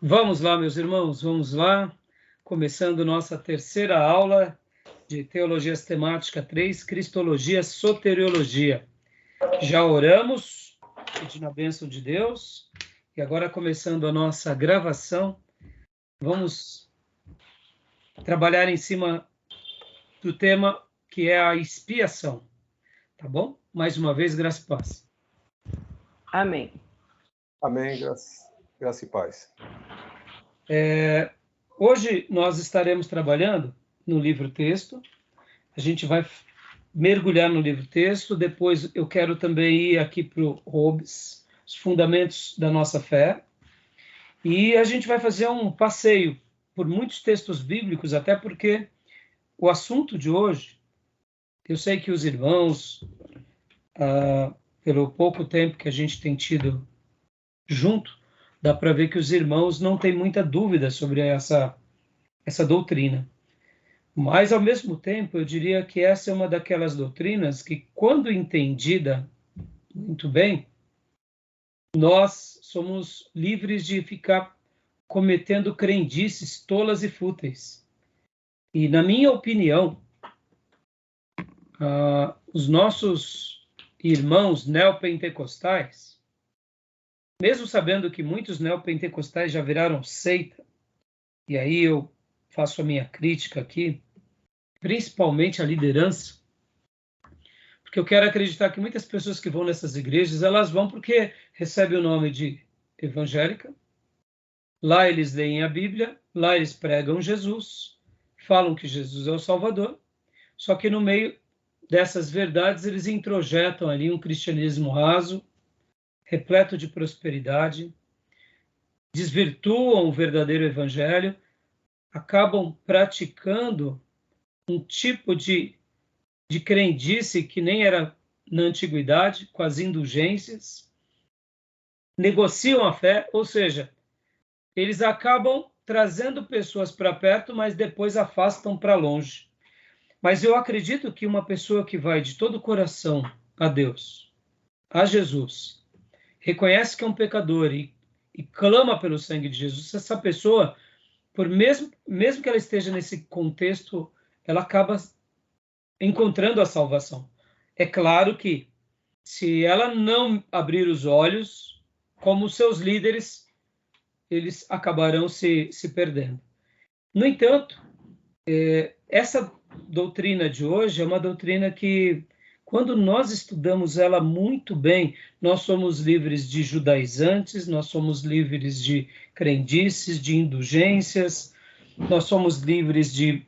Vamos lá, meus irmãos, vamos lá. Começando nossa terceira aula de Teologia Sistemática 3, Cristologia, Soteriologia. Já oramos, pedindo a bênção de Deus, e agora começando a nossa gravação, vamos trabalhar em cima do tema que é a expiação, tá bom? Mais uma vez, graça e paz. Amém. Amém, graça e paz. Hoje nós estaremos trabalhando no livro-texto. A gente vai mergulhar no livro-texto. Depois eu quero também ir aqui para o Hobbes, os fundamentos da nossa fé. E a gente vai fazer um passeio por muitos textos bíblicos, até porque o assunto de hoje, eu sei que os irmãos, pelo pouco tempo que a gente tem tido junto, dá para ver que os irmãos não têm muita dúvida sobre essa doutrina. Mas, ao mesmo tempo, eu diria que essa é uma daquelas doutrinas que, quando entendida muito bem, nós somos livres de ficar cometendo crendices tolas e fúteis. E, na minha opinião, os nossos irmãos neopentecostais, mesmo sabendo que muitos neopentecostais já viraram seita, e aí eu faço a minha crítica aqui, principalmente a liderança, porque eu quero acreditar que muitas pessoas que vão nessas igrejas, elas vão porque recebem o nome de evangélica, lá eles leem a Bíblia, lá eles pregam Jesus, falam que Jesus é o Salvador, só que no meio dessas verdades eles introjetam ali um cristianismo raso, repleto de prosperidade, desvirtuam o verdadeiro evangelho, acabam praticando um tipo de crendice que nem era na antiguidade, com as indulgências, negociam a fé, ou seja, eles acabam trazendo pessoas para perto, mas depois afastam para longe. Mas eu acredito que uma pessoa que vai de todo o coração a Deus, a Jesus, reconhece que é um pecador e clama pelo sangue de Jesus, essa pessoa, mesmo que ela esteja nesse contexto, ela acaba encontrando a salvação. É claro que, se ela não abrir os olhos, como seus líderes, eles acabarão se perdendo. No entanto, essa doutrina de hoje é uma doutrina que, quando nós estudamos ela muito bem, nós somos livres de judaizantes, nós somos livres de crendices, de indulgências, nós somos livres de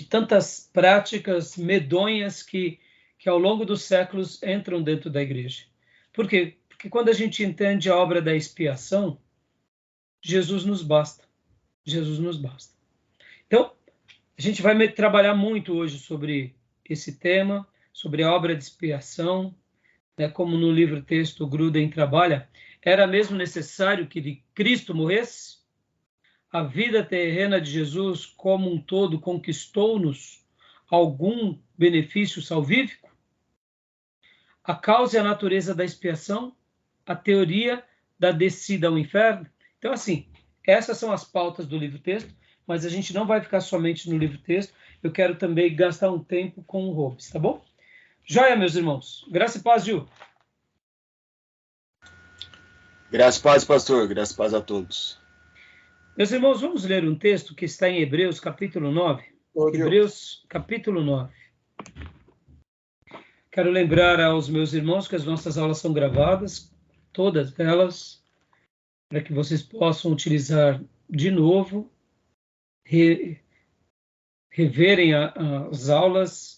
tantas práticas medonhas que ao longo dos séculos entram dentro da igreja. Por quê? Porque quando a gente entende a obra da expiação, Jesus nos basta. Jesus nos basta. Então, a gente vai trabalhar muito hoje sobre esse tema, sobre a obra de expiação, né, como no livro-texto Gruden trabalha. Era mesmo necessário que Cristo morresse? A vida terrena de Jesus como um todo conquistou-nos algum benefício salvífico? A causa e a natureza da expiação? A teoria da descida ao inferno? Então, assim, essas são as pautas do livro-texto, mas a gente não vai ficar somente no livro-texto. Eu quero também gastar um tempo com o Hobbes, tá bom? Joia, meus irmãos. Graça e paz, Gil. Graça e paz, pastor. Graça e paz a todos. Meus irmãos, vamos ler um texto que está em Hebreus, capítulo 9. Hebreus, capítulo 9. Quero lembrar aos meus irmãos que as nossas aulas são gravadas, todas elas, para que vocês possam utilizar de novo, reverem as aulas,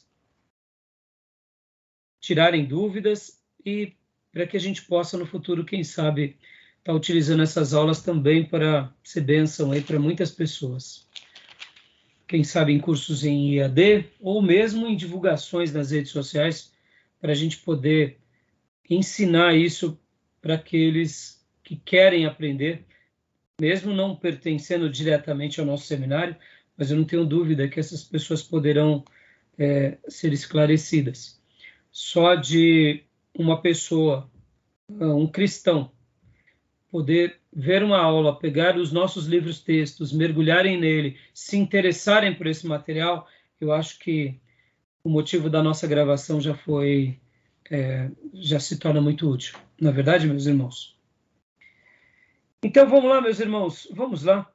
tirarem dúvidas e para que a gente possa, no futuro, quem sabe, estar utilizando essas aulas também para ser bênção aí para muitas pessoas. Quem sabe em cursos em IAD ou mesmo em divulgações nas redes sociais, para a gente poder ensinar isso para aqueles que querem aprender, mesmo não pertencendo diretamente ao nosso seminário, mas eu não tenho dúvida que essas pessoas poderão ser esclarecidas. Só de uma pessoa, um cristão, poder ver uma aula, pegar os nossos livros textos, mergulharem nele, se interessarem por esse material, eu acho que o motivo da nossa gravação já se torna muito útil. Não é verdade, meus irmãos? Então, vamos lá, meus irmãos, vamos lá.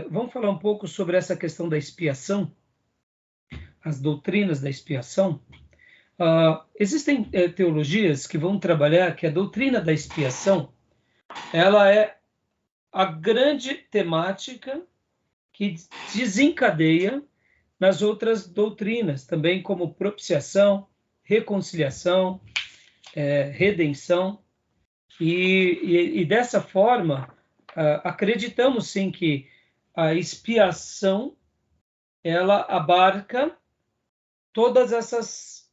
Vamos falar um pouco sobre essa questão da expiação, as doutrinas da expiação. Existem teologias que vão trabalhar que a doutrina da expiação, ela é a grande temática que desencadeia nas outras doutrinas, também como propiciação, reconciliação, redenção, e dessa forma, acreditamos sim que a expiação, ela abarca todas essas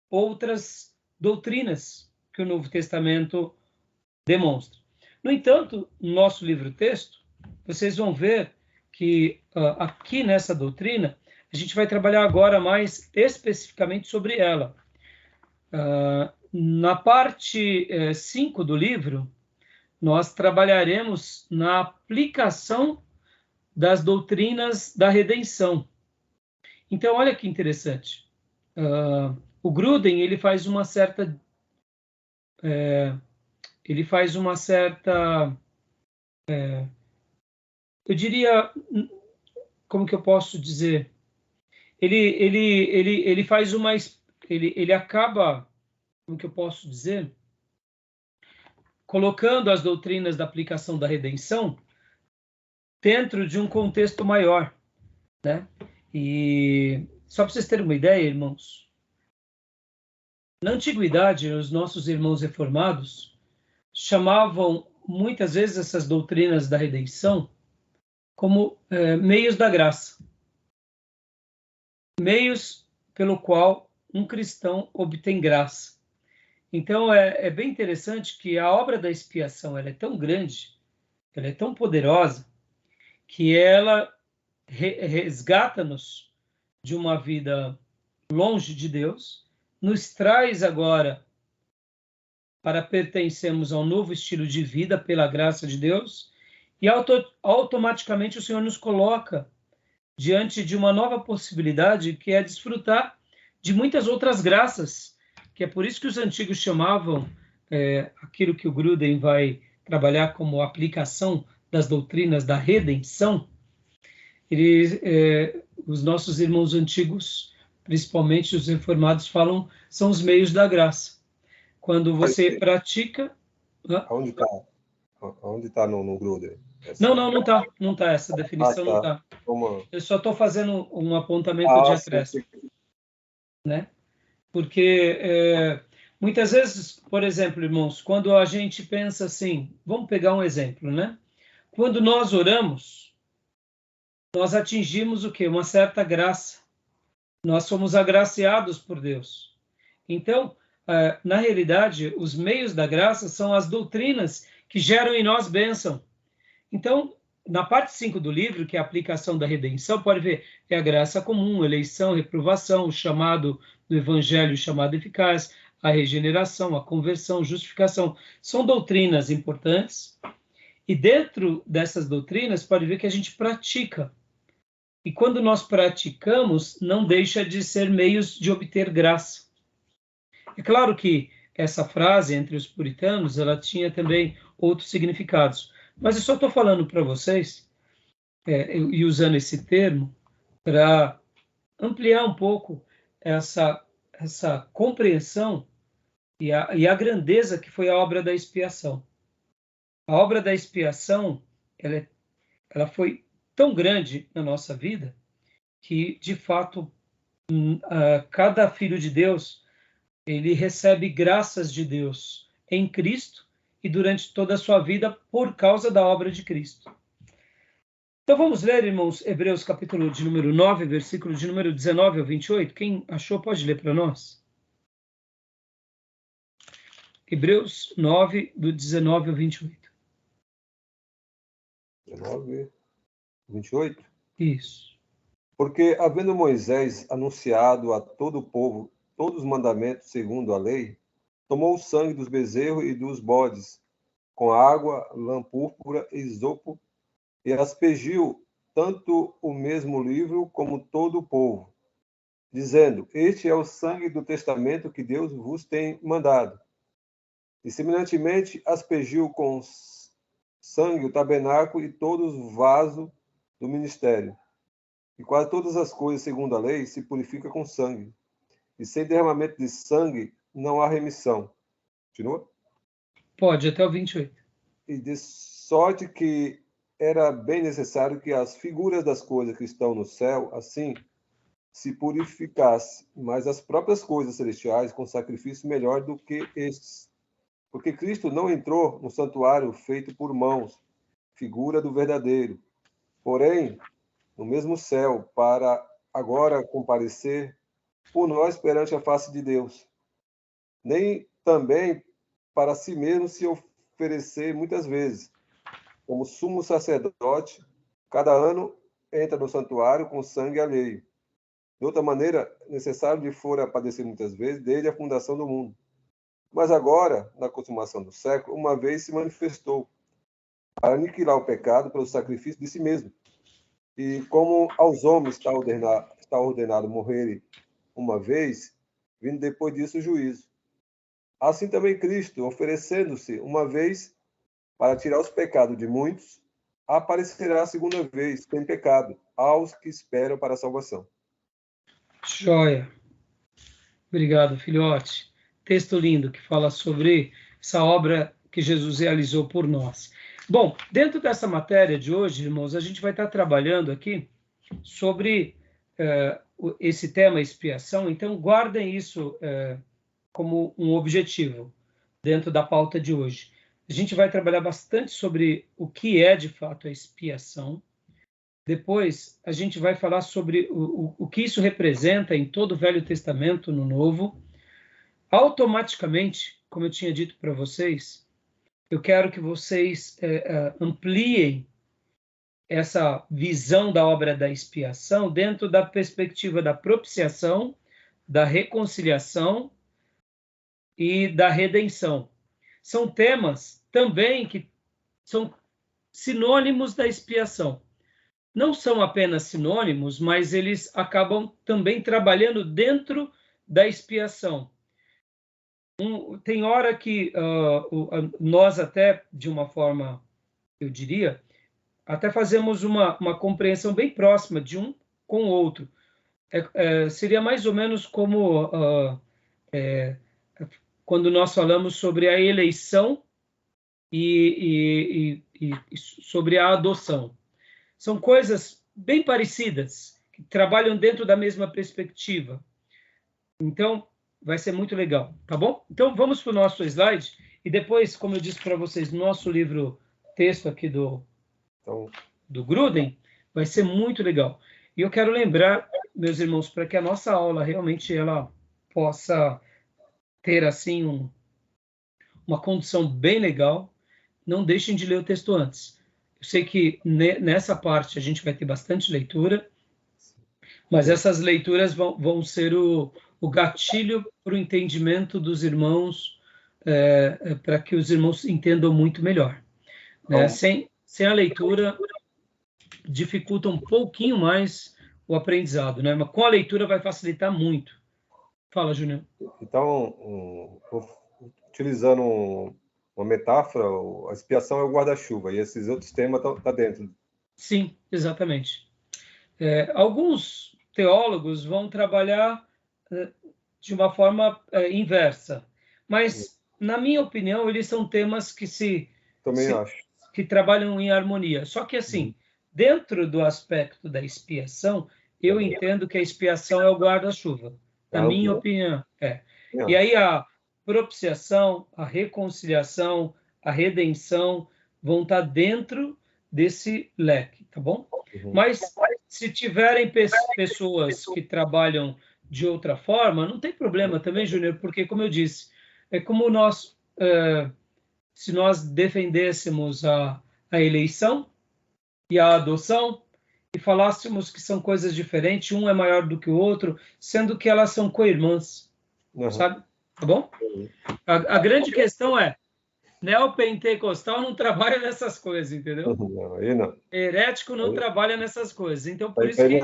outras doutrinas que o Novo Testamento demonstra. No entanto, no nosso livro-texto, vocês vão ver que aqui nessa doutrina, a gente vai trabalhar agora mais especificamente sobre ela. Na parte 5 do livro, nós trabalharemos na aplicação das doutrinas da redenção. Então, olha que interessante. O Gruden, ele faz uma certa... eu diria... Como que eu posso dizer? Ele faz uma... Ele acaba... Como que eu posso dizer? Colocando as doutrinas da aplicação da redenção dentro de um contexto maior, né? E só para vocês terem uma ideia, irmãos, na antiguidade, os nossos irmãos reformados chamavam muitas vezes essas doutrinas da redenção como meios da graça, meios pelo qual um cristão obtém graça. Então, é bem interessante que a obra da expiação ela é tão grande, ela é tão poderosa, que ela resgata-nos de uma vida longe de Deus, nos traz agora para pertencermos a um novo estilo de vida pela graça de Deus, e automaticamente o Senhor nos coloca diante de uma nova possibilidade, que é desfrutar de muitas outras graças, que é por isso que os antigos chamavam aquilo que o Gruden vai trabalhar como aplicação das doutrinas da redenção. Os nossos irmãos antigos, principalmente os reformados, falam são os meios da graça. Quando você pratica... Onde está no Gruden? Não está essa definição, não está. Eu só estou fazendo um apontamento de acréscimo, né? Porque muitas vezes, por exemplo, irmãos, quando a gente pensa assim, vamos pegar um exemplo, né? Quando nós oramos, nós atingimos o quê? Uma certa graça. Nós somos agraciados por Deus. Então, na realidade, os meios da graça são as doutrinas que geram em nós bênção. Então, na parte 5 do livro, que é a aplicação da redenção, pode ver, é a graça comum, eleição, reprovação, o chamado do evangelho, o chamado eficaz, a regeneração, a conversão, justificação. São doutrinas importantes, e dentro dessas doutrinas, pode ver que a gente pratica. E quando nós praticamos, não deixa de ser meios de obter graça. É claro que essa frase, entre os puritanos, ela tinha também outros significados. Mas eu só estou falando para vocês, e usando esse termo, para ampliar um pouco essa compreensão e a grandeza que foi a obra da expiação. A obra da expiação, ela foi tão grande na nossa vida, que, de fato, cada filho de Deus, ele recebe graças de Deus em Cristo, e durante toda a sua vida por causa da obra de Cristo. Então vamos ler, irmãos, Hebreus capítulo de número 9, versículo de número 19 ao 28. Quem achou pode ler para nós. Hebreus 9, do 19 ao 28. 19, 28? Isso. Porque, havendo Moisés anunciado a todo o povo todos os mandamentos segundo a lei, tomou o sangue dos bezerros e dos bodes, com água, lã púrpura e isopo, e aspergiu tanto o mesmo livro como todo o povo, dizendo: Este é o sangue do testamento que Deus vos tem mandado. E semelhantemente aspergiu com sangue o tabernáculo e todos os vasos do ministério. E quase todas as coisas, segundo a lei, se purifica com sangue. E sem derramamento de sangue não há remissão. Continua? Pode, até o 28. E de sorte que era bem necessário que as figuras das coisas que estão no céu, assim, se purificasse, mas as próprias coisas celestiais com sacrifício melhor do que estes. Porque Cristo não entrou no santuário feito por mãos, figura do verdadeiro, porém, no mesmo céu, para agora comparecer por nós perante a face de Deus. Nem também para si mesmo se oferecer muitas vezes, como sumo sacerdote, cada ano entra no santuário com sangue alheio. De outra maneira, necessário lhe fora padecer muitas vezes, desde a fundação do mundo. Mas agora, na consumação do século, uma vez se manifestou, para aniquilar o pecado pelo sacrifício de si mesmo. E como aos homens está ordenado morrerem uma vez, vindo depois disso o juízo. Assim também Cristo, oferecendo-se uma vez para tirar os pecados de muitos, aparecerá a segunda vez, sem pecado, aos que esperam para a salvação. Joia. Obrigado, filhote. Texto lindo que fala sobre essa obra que Jesus realizou por nós. Bom, dentro dessa matéria de hoje, irmãos, a gente vai estar trabalhando aqui sobre esse tema expiação, então guardem isso como um objetivo dentro da pauta de hoje. A gente vai trabalhar bastante sobre o que é de fato a expiação. Depois a gente vai falar sobre o que isso representa em todo o Velho Testamento, no Novo. Automaticamente, como eu tinha dito para vocês, eu quero que vocês ampliem essa visão da obra da expiação dentro da perspectiva da propiciação, da reconciliação e da redenção. São temas também que são sinônimos da expiação. Não são apenas sinônimos, mas eles acabam também trabalhando dentro da expiação. Tem hora que nós até, de uma forma, eu diria, até fazemos uma compreensão bem próxima de um com o outro. Seria mais ou menos como quando nós falamos sobre a eleição e sobre a adoção. São coisas bem parecidas, que trabalham dentro da mesma perspectiva. Então, vai ser muito legal, tá bom? Então, vamos para o nosso slide, e depois, como eu disse para vocês, no nosso livro texto aqui do Gruden, vai ser muito legal. E eu quero lembrar, meus irmãos, para que a nossa aula realmente ela possa ter assim uma condição bem legal, não deixem de ler o texto antes. Eu sei que nessa parte a gente vai ter bastante leitura, mas essas leituras vão ser o gatilho para o entendimento dos irmãos, para que os irmãos entendam muito melhor. Né? Sem a leitura, dificulta um pouquinho mais o aprendizado, né? Mas com a leitura vai facilitar muito. Fala, Júnior. Então, utilizando uma metáfora, a expiação é o guarda-chuva, e esses outros temas estão dentro. Sim, exatamente. Alguns teólogos vão trabalhar de uma forma inversa, mas, na minha opinião, eles são temas que que trabalham em harmonia. Só que, assim, dentro do aspecto da expiação, eu entendo que a expiação é o guarda-chuva, na minha opinião. E aí a propiciação, a reconciliação, a redenção vão estar dentro desse leque, tá bom? Mas se tiverem pessoas que trabalham de outra forma, não tem problema também, Júnior, porque, como eu disse, é como nós, se nós defendêssemos a eleição e a adoção e falássemos que são coisas diferentes, um é maior do que o outro, sendo que elas são co-irmãs, sabe? Tá bom? A grande questão é, neopentecostal não trabalha nessas coisas, entendeu? Não, aí não. Herético não Aí- trabalha nessas coisas. Então, por aí isso que...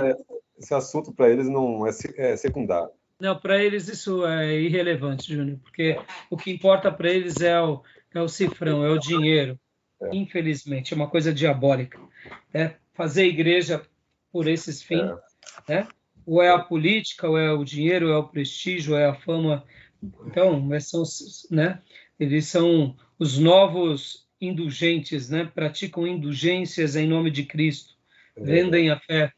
esse assunto para eles não é secundário. Não, para eles isso é irrelevante, Júnior, porque o que importa para eles é o cifrão, é o dinheiro. Infelizmente, é uma coisa diabólica. Fazer igreja por esses fins, né? Ou é a política, ou é o dinheiro, ou é o prestígio, ou é a fama. Então, né? Eles são os novos indulgentes, né? Praticam indulgências em nome de Cristo, vendem a fé,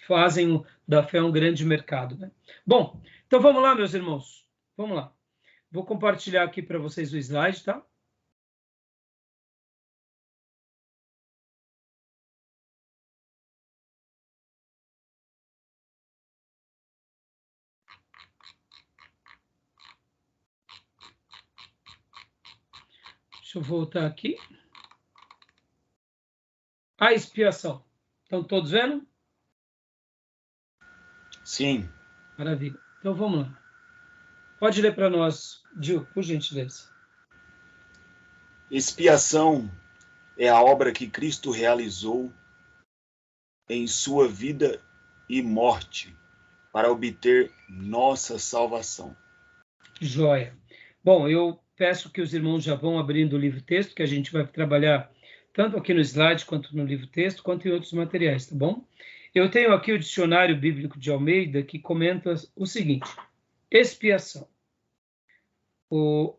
fazem da fé um grande mercado, né? Bom, então vamos lá, meus irmãos. Vamos lá. Vou compartilhar aqui para vocês o slide, tá? Deixa eu voltar aqui. A expiação. Estão todos vendo? Sim. Maravilha. Então vamos lá. Pode ler para nós, Gil, por gentileza. Expiação é a obra que Cristo realizou em sua vida e morte para obter nossa salvação. Joia. Bom, eu peço que os irmãos já vão abrindo o livro-texto, que a gente vai trabalhar tanto aqui no slide, quanto no livro-texto, quanto em outros materiais, tá bom? Eu tenho aqui o dicionário bíblico de Almeida, que comenta o seguinte: expiação. O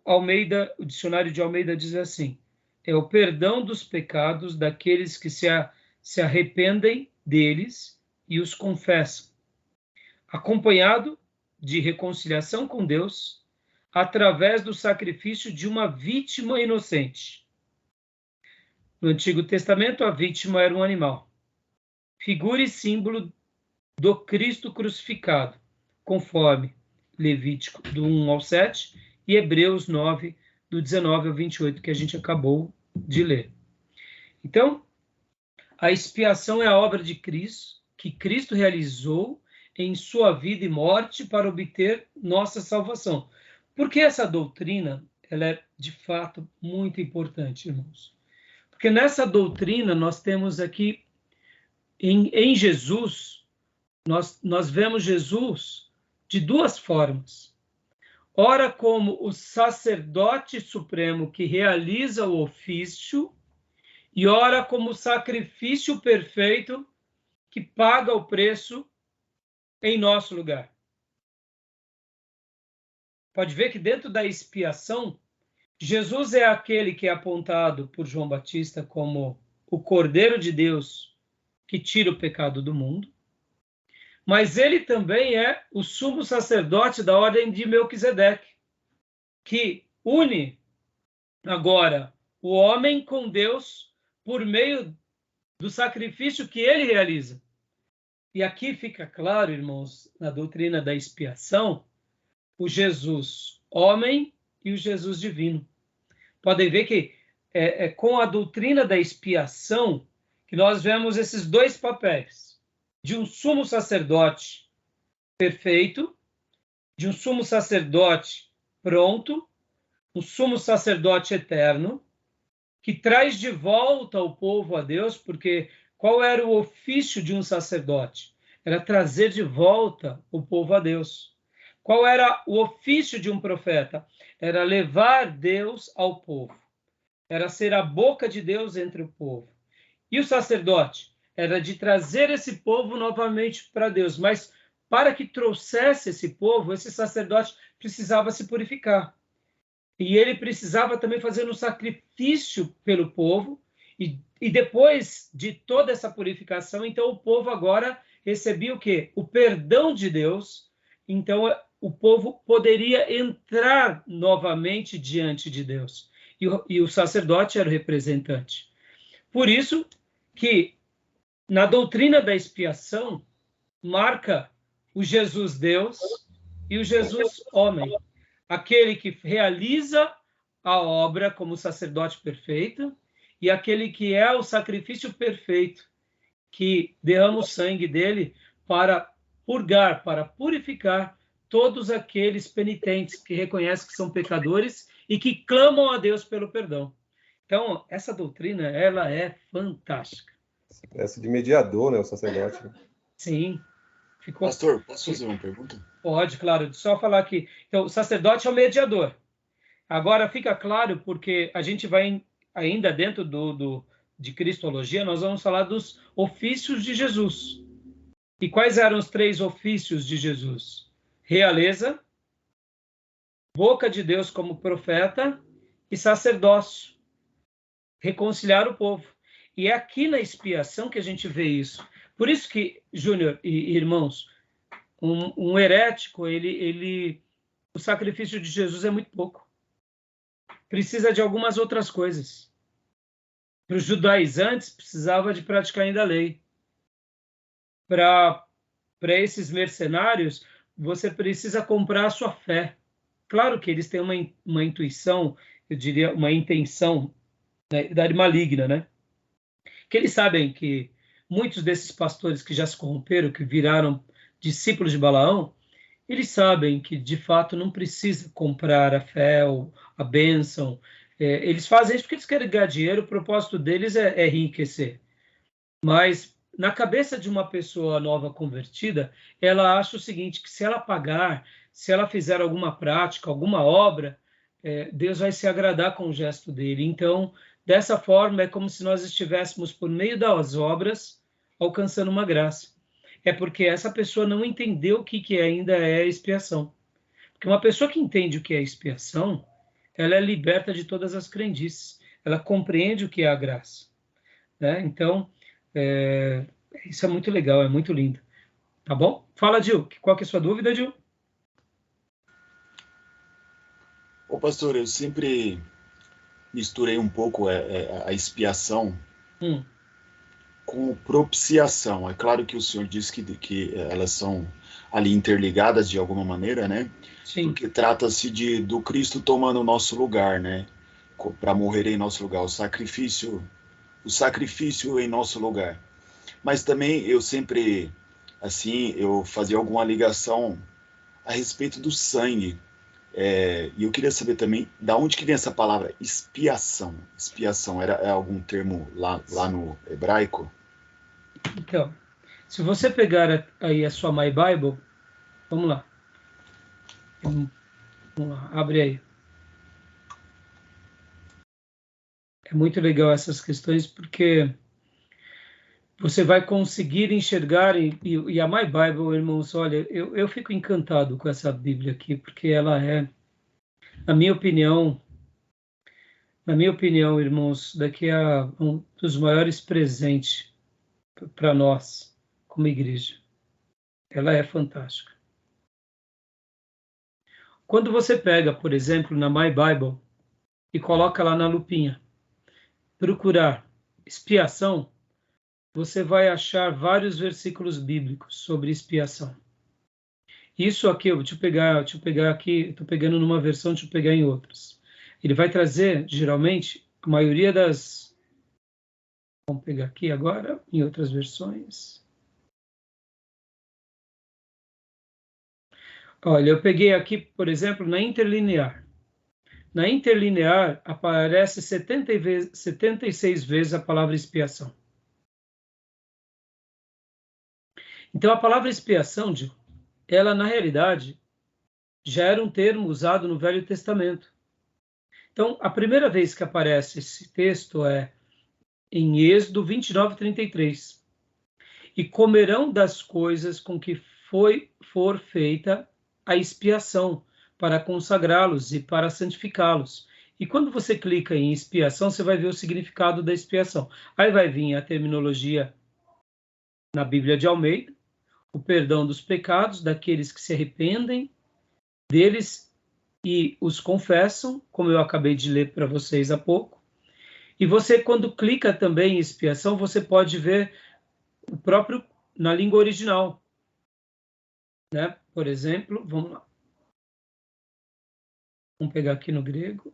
dicionário de Almeida diz assim: é o perdão dos pecados daqueles que se arrependem deles e os confessam, acompanhado de reconciliação com Deus através do sacrifício de uma vítima inocente. No Antigo Testamento, a vítima era um animal, figura e símbolo do Cristo crucificado, conforme Levítico do 1 ao 7 e Hebreus 9, do 19 ao 28, que a gente acabou de ler. Então, a expiação é a obra de Cristo, que Cristo realizou em sua vida e morte para obter nossa salvação. Porque essa doutrina, ela é de fato muito importante, irmãos. Porque nessa doutrina nós temos aqui, em Jesus, nós vemos Jesus de duas formas. Ora como o sacerdote supremo que realiza o ofício, e ora como o sacrifício perfeito que paga o preço em nosso lugar. Pode ver que dentro da expiação, Jesus é aquele que é apontado por João Batista como o Cordeiro de Deus que tira o pecado do mundo, mas ele também é o sumo sacerdote da ordem de Melquisedeque, que une agora o homem com Deus por meio do sacrifício que ele realiza. E aqui fica claro, irmãos, na doutrina da expiação, o Jesus homem e o Jesus divino. Podem ver que é com a doutrina da expiação que nós vemos esses dois papéis, de um sumo sacerdote perfeito, de um sumo sacerdote pronto, um sumo sacerdote eterno, que traz de volta o povo a Deus, porque qual era o ofício de um sacerdote? Era trazer de volta o povo a Deus. Qual era o ofício de um profeta? Era levar Deus ao povo. Era ser a boca de Deus entre o povo. E o sacerdote? Era de trazer esse povo novamente para Deus. Mas para que trouxesse esse povo, esse sacerdote precisava se purificar. E ele precisava também fazer um sacrifício pelo povo. E depois de toda essa purificação, então o povo agora recebia o quê? O perdão de Deus. Então o povo poderia entrar novamente diante de Deus. E o sacerdote era o representante. Por isso que na doutrina da expiação marca o Jesus Deus e o Jesus homem. Aquele que realiza a obra como sacerdote perfeito e aquele que é o sacrifício perfeito, que derrama o sangue dele para purgar, para purificar todos aqueles penitentes que reconhecem que são pecadores e que clamam a Deus pelo perdão. Então, essa doutrina, ela é fantástica. Espécie de mediador, né, o sacerdote. Sim. Ficou... Pastor, posso fazer uma pergunta? Pode, claro. Só falar aqui. Então, o sacerdote é o mediador. Agora, fica claro, porque a gente vai ainda dentro de Cristologia, nós vamos falar dos ofícios de Jesus. E quais eram os 3 ofícios de Jesus? Realeza, boca de Deus como profeta e sacerdócio. Reconciliar o povo. E é aqui na expiação que a gente vê isso. Por isso que, Júnior e irmãos, um herético, o sacrifício de Jesus é muito pouco. Precisa de algumas outras coisas. Para os judaizantes, precisava de praticar ainda a lei. Para esses mercenários, você precisa comprar a sua fé. Claro que eles têm uma intuição, eu diria, uma intenção, né, idade maligna, né? Que eles sabem que muitos desses pastores que já se corromperam, que viraram discípulos de Balaão, eles sabem que, de fato, não precisa comprar a fé ou a bênção. Eles fazem isso porque eles querem ganhar dinheiro, o propósito deles é enriquecer. Mas, na cabeça de uma pessoa nova convertida, ela acha o seguinte, que se ela pagar, se ela fizer alguma prática, alguma obra, Deus vai se agradar com o gesto dele. Então, dessa forma, é como se nós estivéssemos, por meio das obras, alcançando uma graça. É porque essa pessoa não entendeu o que ainda é expiação. Porque uma pessoa que entende o que é expiação, ela é liberta de todas as crendices. Ela compreende o que é a graça. Né? Então, isso é muito legal, é muito lindo. Tá bom? Fala, Gil. Qual que é a sua dúvida, Gil? Ô, pastor, eu sempre misturei um pouco a expiação com propiciação. É claro que o senhor disse que elas são ali interligadas de alguma maneira, né? Sim. Porque trata-se do Cristo tomando o nosso lugar, né? Para morrer em nosso lugar, o sacrifício em nosso lugar. Mas também eu sempre, assim, eu fazia alguma ligação a respeito do sangue. E eu queria saber também, da onde que vem essa palavra expiação? Expiação é algum termo lá no hebraico? Então, se você pegar aí a sua My Bible, vamos lá. Vamos lá, abre aí. É muito legal essas questões porque você vai conseguir enxergar, e a My Bible, irmãos, olha, eu fico encantado com essa Bíblia aqui, porque ela é, na minha opinião, irmãos, daqui a um dos maiores presentes para nós, como igreja. Ela é fantástica. Quando você pega, por exemplo, na My Bible, e coloca lá na lupinha, procurar expiação, você vai achar vários versículos bíblicos sobre expiação. Isso aqui, deixa eu pegar aqui, estou pegando numa versão, deixa eu pegar em outras. Ele vai trazer, geralmente, a maioria das... Vamos pegar aqui agora, em outras versões. Olha, eu peguei aqui, por exemplo, na interlinear. Na interlinear aparece 76 vezes a palavra expiação. Então, a palavra expiação, ela, na realidade, já era um termo usado no Velho Testamento. Então, a primeira vez que aparece esse texto é em Êxodo 29:33. E comerão das coisas com que for feita a expiação, para consagrá-los e para santificá-los. E quando você clica em expiação, você vai ver o significado da expiação. Aí vai vir a terminologia na Bíblia de Almeida, o perdão dos pecados daqueles que se arrependem deles e os confessam, como eu acabei de ler para vocês há pouco. E você, quando clica também em expiação, você pode ver o próprio na língua original. Né? Por exemplo, vamos lá. Vamos pegar aqui no grego.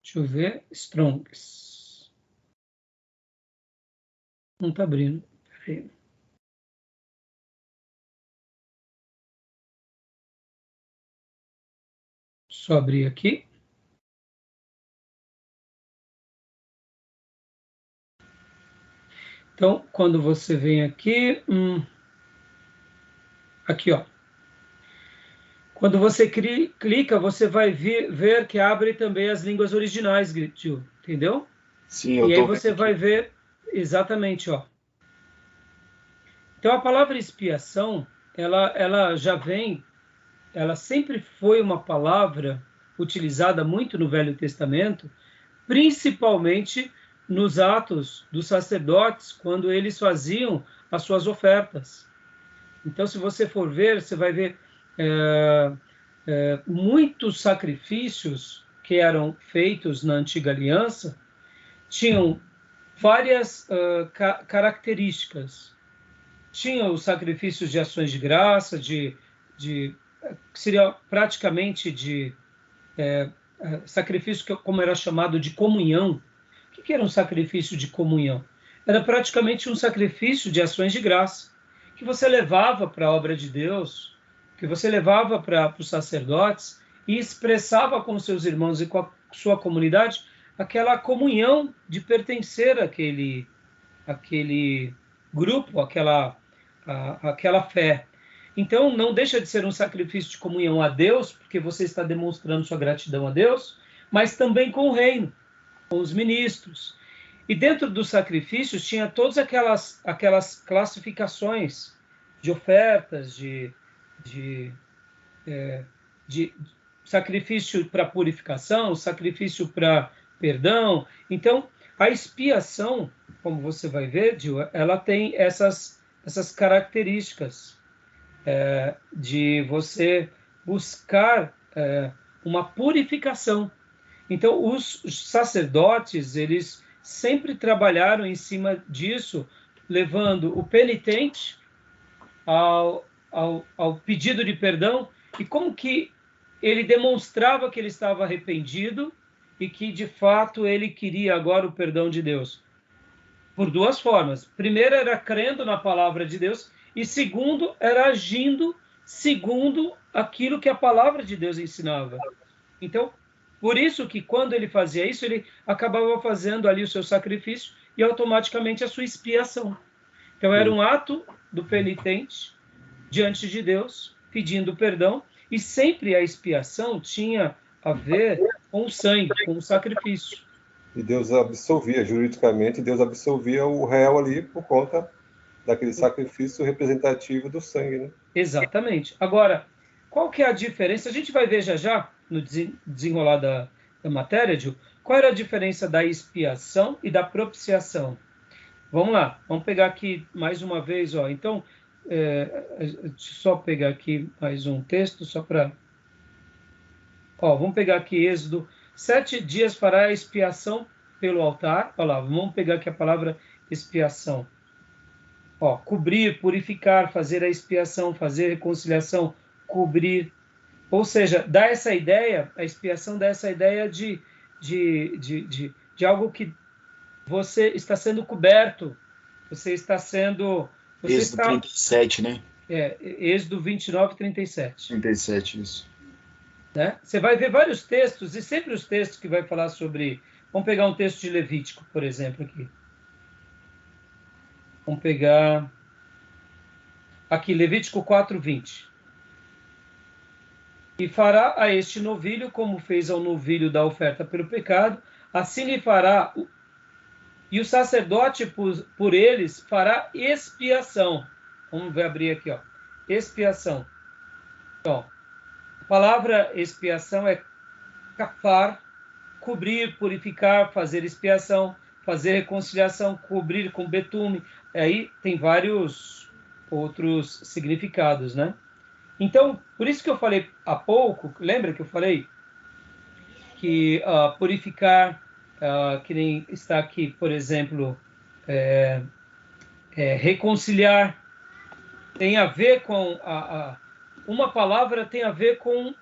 Deixa eu ver. Strongs. Não está abrindo. Peraí. Só abrir aqui. Então, quando você vem aqui, aqui, ó. Quando você clica, você vai ver que abre também as línguas originais, Gil, entendeu? Sim, eu e tô aí você vendo vai aqui. ver exatamente, ó. Então, a palavra expiação, ela já vem, ela sempre foi uma palavra utilizada muito no Velho Testamento, principalmente nos atos dos sacerdotes, quando eles faziam as suas ofertas. Então, se você for ver, você vai ver muitos sacrifícios que eram feitos na Antiga Aliança tinham várias características. Tinha os sacrifícios de ações de graça, que seria praticamente de sacrifício, como era chamado de comunhão. O que era um sacrifício de comunhão? Era praticamente um sacrifício de ações de graça, que você levava para a obra de Deus, que você levava para os sacerdotes e expressava com seus irmãos e com a sua comunidade aquela comunhão de pertencer àquele grupo, aquela fé. Então, não deixa de ser um sacrifício de comunhão a Deus, porque você está demonstrando sua gratidão a Deus, mas também com o reino, com os ministros. E dentro dos sacrifícios tinha todas aquelas classificações de ofertas, de sacrifício para purificação, sacrifício para perdão. Então, a expiação, como você vai ver, Gil, ela tem essas características de você buscar uma purificação. Então, os sacerdotes, eles sempre trabalharam em cima disso, levando o penitente ao pedido de perdão, e como que ele demonstrava que ele estava arrependido e que, de fato, ele queria agora o perdão de Deus. Por duas formas. Primeiro, era crendo na palavra de Deus, e segundo, era agindo segundo aquilo que a palavra de Deus ensinava. Então, por isso que quando ele fazia isso, ele acabava fazendo ali o seu sacrifício e automaticamente a sua expiação. Então, era um ato do penitente diante de Deus, pedindo perdão, e sempre a expiação tinha a ver com o sangue, com o sacrifício. E Deus absolvia, juridicamente, Deus absolvia o réu ali por conta daquele sacrifício representativo do sangue, né? Exatamente. Agora, qual que é a diferença? A gente vai ver já, no desenrolar da matéria, Gil, qual era a diferença da expiação e da propiciação. Vamos lá, vamos pegar aqui mais uma vez, ó. Então, deixa eu só pegar aqui mais um texto, só para... vamos pegar aqui Êxodo. 7 dias fará a expiação pelo altar. Olha lá, vamos pegar aqui a palavra expiação. Cobrir, purificar, fazer a expiação, fazer reconciliação, cobrir. Ou seja, dá essa ideia, a expiação dá essa ideia de algo que você está sendo coberto, você está sendo... Êxodo 37, né? Êxodo 29, 37. 37, isso. Né? Você vai ver vários textos, e sempre os textos que vai falar sobre... Vamos pegar um texto de Levítico, por exemplo, aqui. Vamos pegar aqui, Levítico 4, 20. E fará a este novilho como fez ao novilho da oferta pelo pecado, assim lhe fará, e o sacerdote por eles fará expiação. Vamos ver, abrir aqui, ó. Expiação. Então, a palavra expiação é kafar, cobrir, purificar, fazer expiação, fazer reconciliação, cobrir com betume. Aí tem vários outros significados, né? Então, por isso que eu falei há pouco, lembra que eu falei que purificar, que nem está aqui, por exemplo, reconciliar, tem a ver com... uma palavra tem a ver com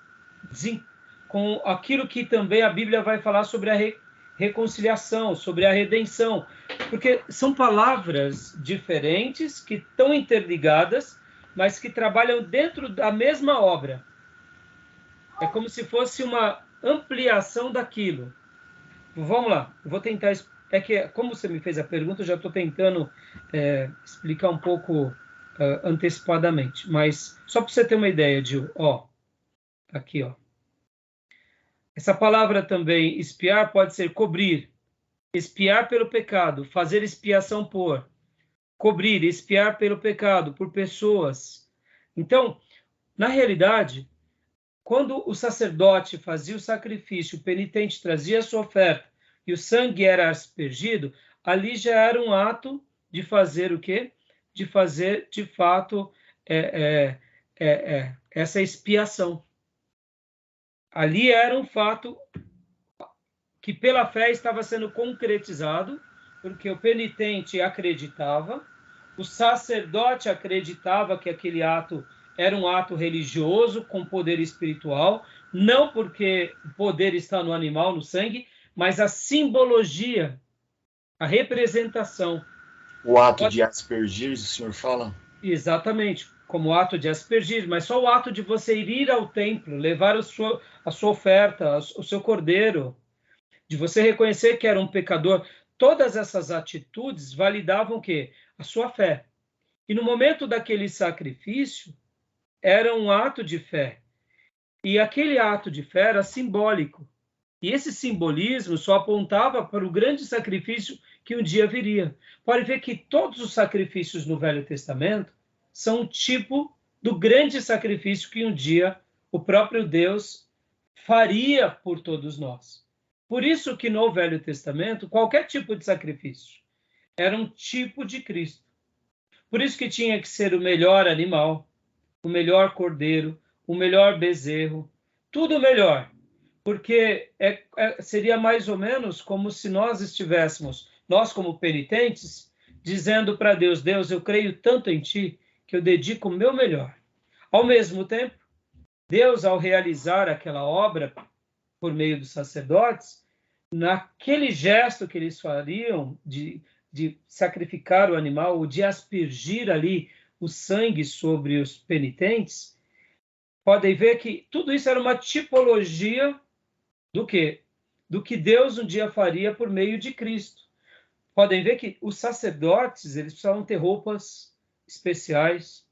aquilo que também a Bíblia vai falar sobre a reconciliação, sobre a redenção, porque são palavras diferentes que estão interligadas, mas que trabalham dentro da mesma obra. É como se fosse uma ampliação daquilo. Vamos lá, eu vou tentar... É que, como você me fez a pergunta, eu já estou tentando explicar um pouco antecipadamente. Mas, só para você ter uma ideia, Gil, ó, aqui, ó. Essa palavra também, espiar, pode ser cobrir, espiar pelo pecado, fazer expiação por, cobrir, espiar pelo pecado, por pessoas. Então, na realidade, quando o sacerdote fazia o sacrifício, o penitente trazia a sua oferta e o sangue era aspergido, ali já era um ato de fazer o quê? De fazer, de fato, essa expiação. Ali era um fato que pela fé estava sendo concretizado, porque o penitente acreditava, o sacerdote acreditava que aquele ato era um ato religioso com poder espiritual, não porque o poder está no animal, no sangue, mas a simbologia, a representação. O ato de aspergir, o senhor fala? Exatamente, como ato de aspergir, mas só o ato de você ir ao templo, levar a sua oferta, o seu cordeiro, de você reconhecer que era um pecador, todas essas atitudes validavam o quê? A sua fé. E no momento daquele sacrifício, era um ato de fé. E aquele ato de fé era simbólico. E esse simbolismo só apontava para o grande sacrifício que um dia viria. Pode ver que todos os sacrifícios no Velho Testamento são um tipo do grande sacrifício que um dia o próprio Deus faria por todos nós. Por isso que no Velho Testamento, qualquer tipo de sacrifício era um tipo de Cristo. Por isso que tinha que ser o melhor animal, o melhor cordeiro, o melhor bezerro, tudo melhor. Porque seria mais ou menos como se nós estivéssemos, nós como penitentes, dizendo para Deus, Deus, eu creio tanto em Ti, que eu dedico o meu melhor. Ao mesmo tempo, Deus, ao realizar aquela obra, por meio dos sacerdotes, naquele gesto que eles fariam de sacrificar o animal, ou de aspergir ali o sangue sobre os penitentes, podem ver que tudo isso era uma tipologia do quê? Do que Deus um dia faria por meio de Cristo. Podem ver que os sacerdotes, eles precisavam ter roupas especiais,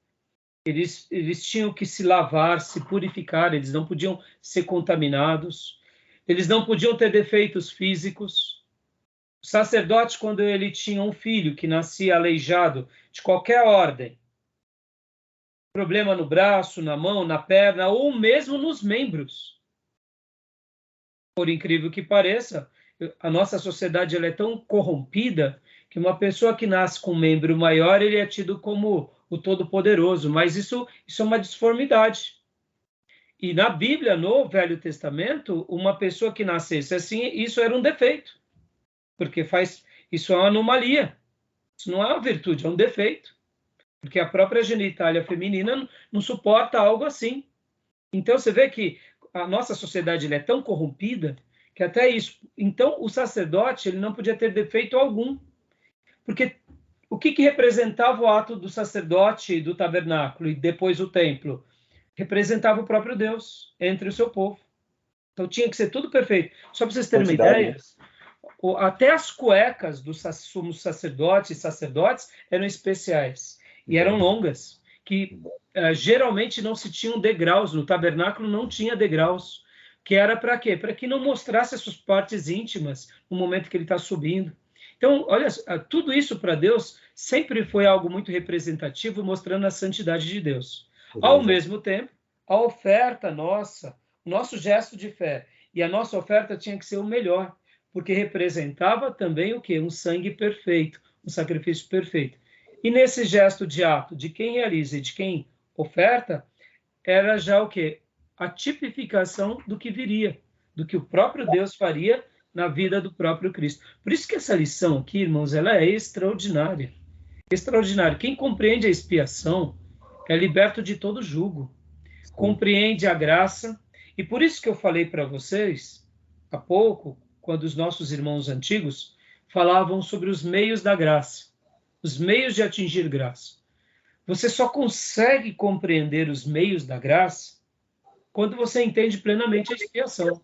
eles tinham que se lavar, se purificar, eles não podiam ser contaminados, eles não podiam ter defeitos físicos. O sacerdote, quando ele tinha um filho que nascia aleijado de qualquer ordem, problema no braço, na mão, na perna, ou mesmo nos membros. Por incrível que pareça, a nossa sociedade ela é tão corrompida que uma pessoa que nasce com um membro maior, ele é tido como o Todo-Poderoso, mas isso é uma disformidade. E na Bíblia, no Velho Testamento, uma pessoa que nascesse assim, isso era um defeito, porque isso é uma anomalia, isso não é uma virtude, é um defeito, porque a própria genitália feminina não suporta algo assim. Então você vê que a nossa sociedade é tão corrompida que até isso. Então o sacerdote ele não podia ter defeito algum, porque o que representava o ato do sacerdote do tabernáculo e depois o templo? Representava o próprio Deus entre o seu povo. Então tinha que ser tudo perfeito. Só para vocês terem uma ideia, até as cuecas dos sumos sacerdotes e sacerdotes eram especiais e eram longas, que geralmente não se tinham degraus, no tabernáculo não tinha degraus, que era para quê? Para que não mostrasse as suas partes íntimas no momento que ele está subindo. Então, olha, tudo isso para Deus sempre foi algo muito representativo, mostrando a santidade de Deus. Ao mesmo tempo, a oferta nossa, o nosso gesto de fé e a nossa oferta tinha que ser o melhor, porque representava também o quê? Um sangue perfeito, um sacrifício perfeito. E nesse gesto de ato de quem realiza e de quem oferta, era já o quê? A tipificação do que viria, do que o próprio Deus faria na vida do próprio Cristo. Por isso que essa lição aqui, irmãos, ela é extraordinária. Extraordinária. Quem compreende a expiação é liberto de todo jugo, compreende a graça, e por isso que eu falei para vocês, há pouco, quando os nossos irmãos antigos falavam sobre os meios da graça, os meios de atingir graça. Você só consegue compreender os meios da graça quando você entende plenamente a expiação.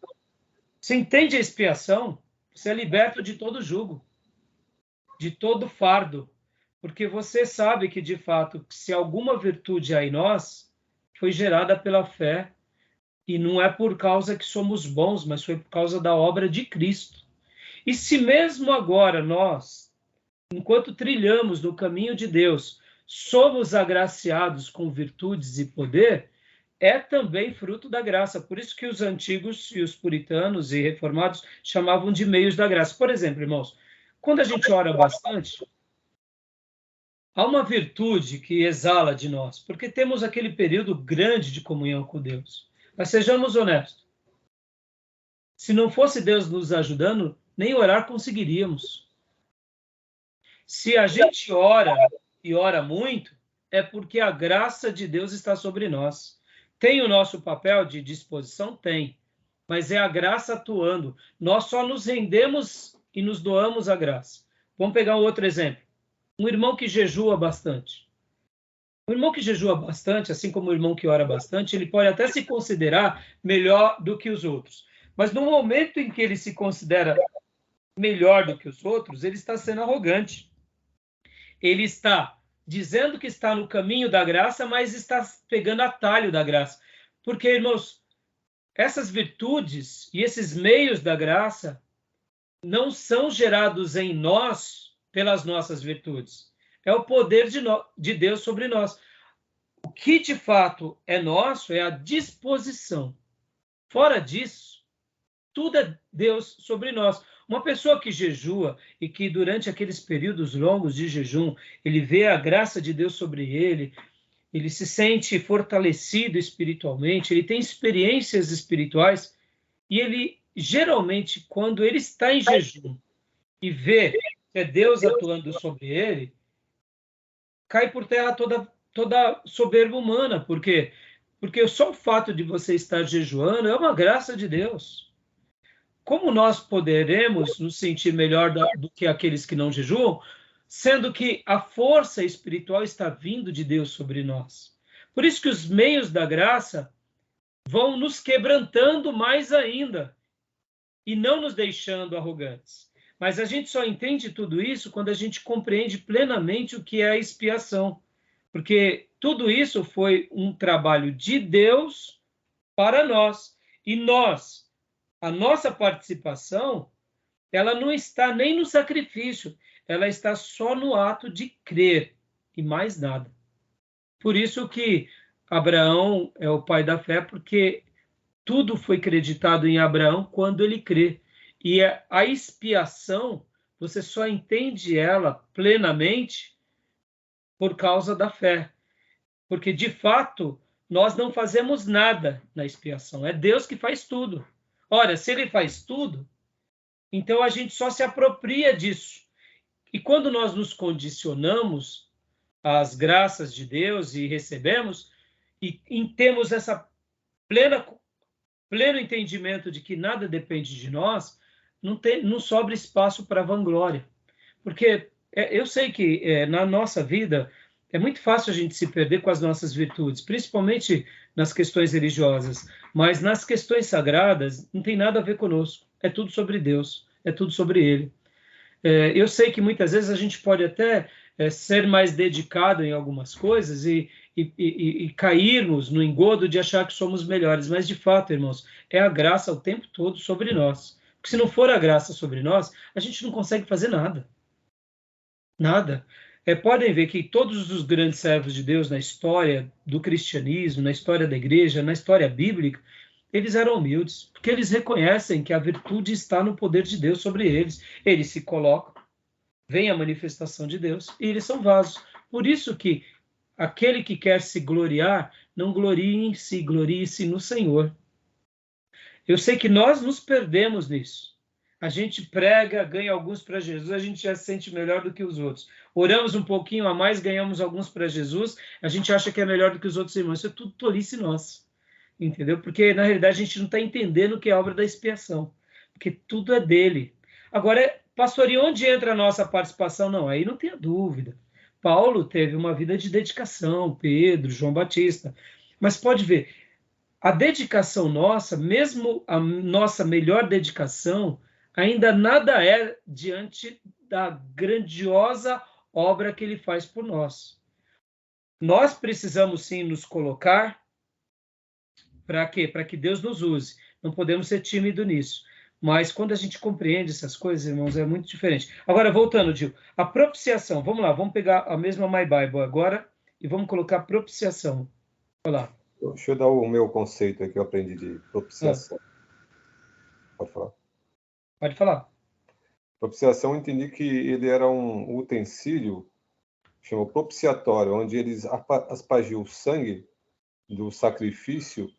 Você entende a expiação, você é liberto de todo jugo, de todo fardo, porque você sabe que, de fato, se alguma virtude há em nós, foi gerada pela fé, e não é por causa que somos bons, mas foi por causa da obra de Cristo. E se mesmo agora nós, enquanto trilhamos no caminho de Deus, somos agraciados com virtudes e poder, é também fruto da graça. Por isso que os antigos e os puritanos e reformados chamavam de meios da graça. Por exemplo, irmãos, quando a gente ora bastante, há uma virtude que exala de nós, porque temos aquele período grande de comunhão com Deus. Mas sejamos honestos. Se não fosse Deus nos ajudando, nem orar conseguiríamos. Se a gente ora e ora muito, é porque a graça de Deus está sobre nós. Tem o nosso papel de disposição? Tem. Mas é a graça atuando. Nós só nos rendemos e nos doamos a graça. Vamos pegar um outro exemplo. Um irmão que jejua bastante. O irmão que jejua bastante, assim como o irmão que ora bastante, ele pode até se considerar melhor do que os outros. Mas no momento em que ele se considera melhor do que os outros, ele está sendo arrogante. Ele está dizendo que está no caminho da graça, mas está pegando atalho da graça. Porque, irmãos, essas virtudes e esses meios da graça não são gerados em nós pelas nossas virtudes. É o poder de Deus sobre nós. O que, de fato, é nosso é a disposição. Fora disso, tudo é Deus sobre nós. Uma pessoa que jejua e que, durante aqueles períodos longos de jejum, ele vê a graça de Deus sobre ele, ele se sente fortalecido espiritualmente, ele tem experiências espirituais, e ele, geralmente, quando ele está em jejum e vê que é Deus atuando sobre ele, cai por terra toda soberba humana. Por quê? Porque só o fato de você estar jejuando é uma graça de Deus. Como nós poderemos nos sentir melhor do que aqueles que não jejuam, sendo que a força espiritual está vindo de Deus sobre nós? Por isso que os meios da graça vão nos quebrantando mais ainda e não nos deixando arrogantes. Mas a gente só entende tudo isso quando a gente compreende plenamente o que é a expiação. Porque tudo isso foi um trabalho de Deus para nós. E nós, a nossa participação, ela não está nem no sacrifício, ela está só no ato de crer e mais nada. Por isso que Abraão é o pai da fé, porque tudo foi creditado em Abraão quando ele crê. E a expiação, você só entende ela plenamente por causa da fé. Porque, de fato, nós não fazemos nada na expiação. É Deus que faz tudo. Ora, se ele faz tudo, então a gente só se apropria disso. E quando nós nos condicionamos às graças de Deus e recebemos, e temos essa pleno entendimento de que nada depende de nós, não sobra espaço para vanglória. Porque eu sei que na nossa vida é muito fácil a gente se perder com as nossas virtudes, principalmente nas questões religiosas, mas nas questões sagradas não tem nada a ver conosco. É tudo sobre Deus, é tudo sobre Ele. Eu sei que muitas vezes a gente pode até ser mais dedicado em algumas coisas e cairmos no engodo de achar que somos melhores, mas de fato, irmãos, é a graça o tempo todo sobre nós. Porque se não for a graça sobre nós, a gente não consegue fazer nada. Nada. Podem ver que todos os grandes servos de Deus na história do cristianismo, na história da igreja, na história bíblica, eles eram humildes, porque eles reconhecem que a virtude está no poder de Deus sobre eles. Eles se colocam, vem a manifestação de Deus, e eles são vasos. Por isso que aquele que quer se gloriar, não glorie em si, glorie-se no Senhor. Eu sei que nós nos perdemos nisso. A gente prega, ganha alguns para Jesus, a gente já se sente melhor do que os outros. Oramos um pouquinho a mais, ganhamos alguns para Jesus, a gente acha que é melhor do que os outros irmãos. Isso é tudo tolice nossa, entendeu? Porque, na realidade, a gente não está entendendo o que é a obra da expiação, porque tudo é dele. Agora, pastor, e onde entra a nossa participação? Não, aí não tenha dúvida. Paulo teve uma vida de dedicação, Pedro, João Batista. Mas pode ver, a dedicação nossa, mesmo a nossa melhor dedicação, ainda nada é diante da grandiosa obra que ele faz por nós. Nós precisamos sim nos colocar para quê? Para que Deus nos use. Não podemos ser tímidos nisso. Mas quando a gente compreende essas coisas, irmãos, é muito diferente. Agora, voltando, Gil, a propiciação. Vamos lá, vamos pegar a mesma My Bible agora e vamos colocar propiciação. Olha lá. Deixa eu dar o meu conceito aqui que eu aprendi de propiciação. Pode falar? Pode falar. Propiciação, eu entendi que ele era um utensílio, chama propiciatório, onde eles aspergiam o sangue do sacrifício,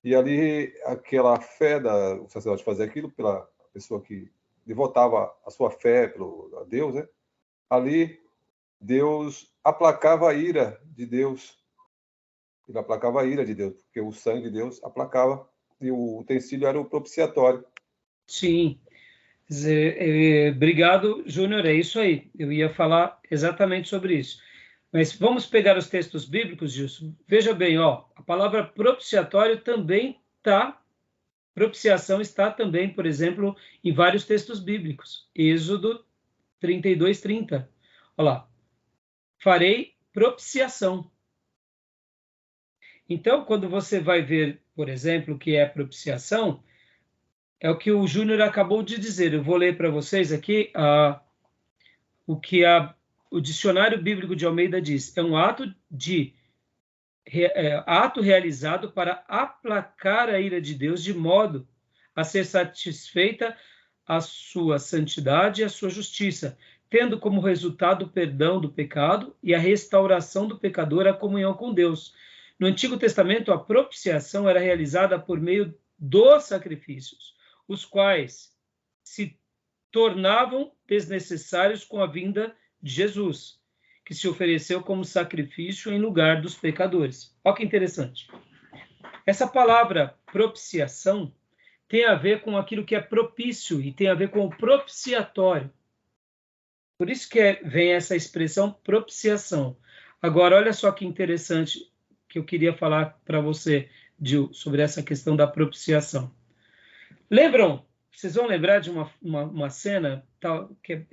e ali aquela fé do sacerdote fazer aquilo pela pessoa que devotava a sua fé a Deus, né? Ali Deus aplacava a ira de Deus. Ele aplacava a ira de Deus, porque o sangue de Deus aplacava, e o utensílio era o propiciatório. Sim. Obrigado, Júnior, é isso aí. Eu ia falar exatamente sobre isso. Mas vamos pegar os textos bíblicos, Gilson. Veja bem, ó, a palavra propiciatório também está, propiciação está também, por exemplo, em vários textos bíblicos. Êxodo 32:30. Olha lá. Farei propiciação. Então, quando você vai ver, por exemplo, o que é propiciação, é o que o Júnior acabou de dizer. Eu vou ler para vocês aqui o que o Dicionário Bíblico de Almeida diz. É um ato realizado para aplacar a ira de Deus de modo a ser satisfeita a sua santidade e a sua justiça, tendo como resultado o perdão do pecado e a restauração do pecador à comunhão com Deus. No Antigo Testamento, a propiciação era realizada por meio dos sacrifícios, os quais se tornavam desnecessários com a vinda de Jesus, que se ofereceu como sacrifício em lugar dos pecadores. Olha que interessante. Essa palavra propiciação tem a ver com aquilo que é propício e tem a ver com o propiciatório. Por isso que vem essa expressão propiciação. Agora, olha só que interessante que eu queria falar para você, Gil, sobre essa questão da propiciação. Lembram? Vocês vão lembrar de uma cena que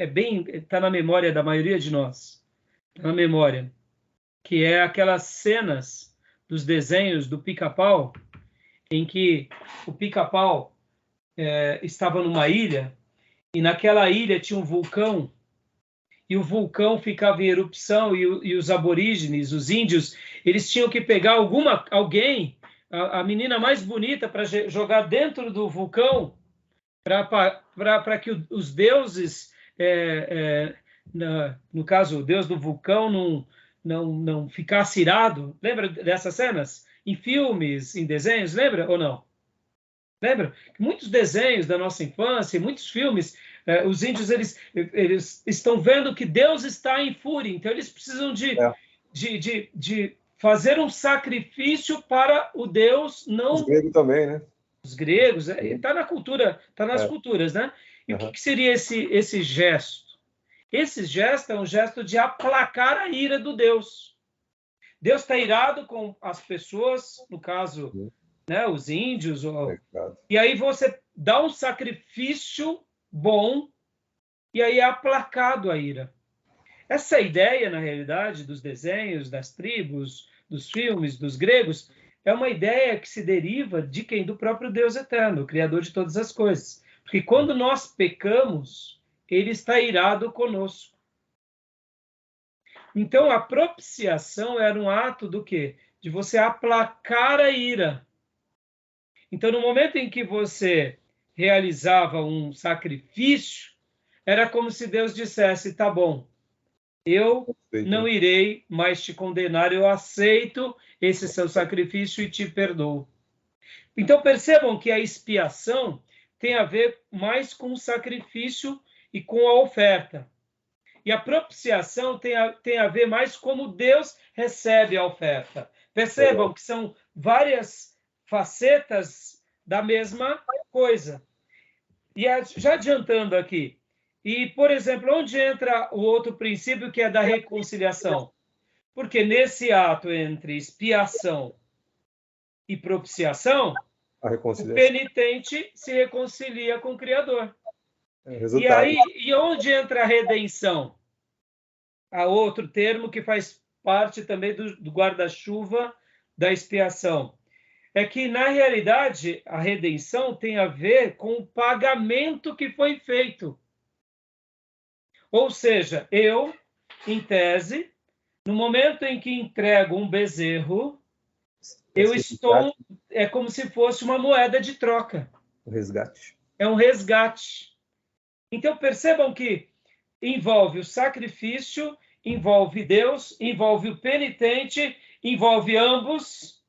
está na memória da maioria de nós. Está na memória. Que é aquelas cenas dos desenhos do Pica-Pau, em que o Pica-Pau estava numa ilha, e naquela ilha tinha um vulcão, e o vulcão ficava em erupção, e os aborígenes, os índios, eles tinham que pegar alguém, a menina mais bonita, para jogar dentro do vulcão, para que os deuses, no caso, o deus do vulcão, não ficasse irado. Lembra dessas cenas? Em filmes, em desenhos, lembra ou não? Lembra? Muitos desenhos da nossa infância, muitos filmes, os índios eles estão vendo que Deus está em fúria, então eles precisam de fazer um sacrifício para o Deus não... Os gregos também, né? Os gregos, está na cultura, está nas culturas, né? E o que seria esse gesto? Esse gesto é um gesto de aplacar a ira do Deus. Deus está irado com as pessoas, no caso, né, os índios, e aí você dá um sacrifício bom e aí é aplacado a ira. Essa ideia, na realidade, dos desenhos, das tribos, dos filmes, dos gregos, é uma ideia que se deriva de quem? Do próprio Deus eterno, o Criador de todas as coisas. Porque quando nós pecamos, ele está irado conosco. Então, a propiciação era um ato do quê? De você aplacar a ira. Então, no momento em que você realizava um sacrifício, era como se Deus dissesse, tá bom, eu não irei mais te condenar, eu aceito esse seu sacrifício e te perdoo. Então, percebam que a expiação tem a ver mais com o sacrifício e com a oferta. E a propiciação tem a ver mais como Deus recebe a oferta. Percebam que são várias facetas da mesma coisa. E já adiantando aqui, e, por exemplo, onde entra o outro princípio que é da reconciliação? Porque nesse ato entre expiação e propiciação, A o reconciliação. penitente se reconcilia com o Criador. É o E resultado. aí, e onde entra a redenção? Há outro termo que faz parte também do guarda-chuva da expiação. É que, na realidade, a redenção tem a ver com o pagamento que foi feito. Ou seja, eu, em tese, no momento em que entrego um bezerro, eu estou... É como se fosse uma moeda de troca. O resgate. É um resgate. Então, percebam que envolve o sacrifício, envolve Deus, envolve o penitente, envolve ambos,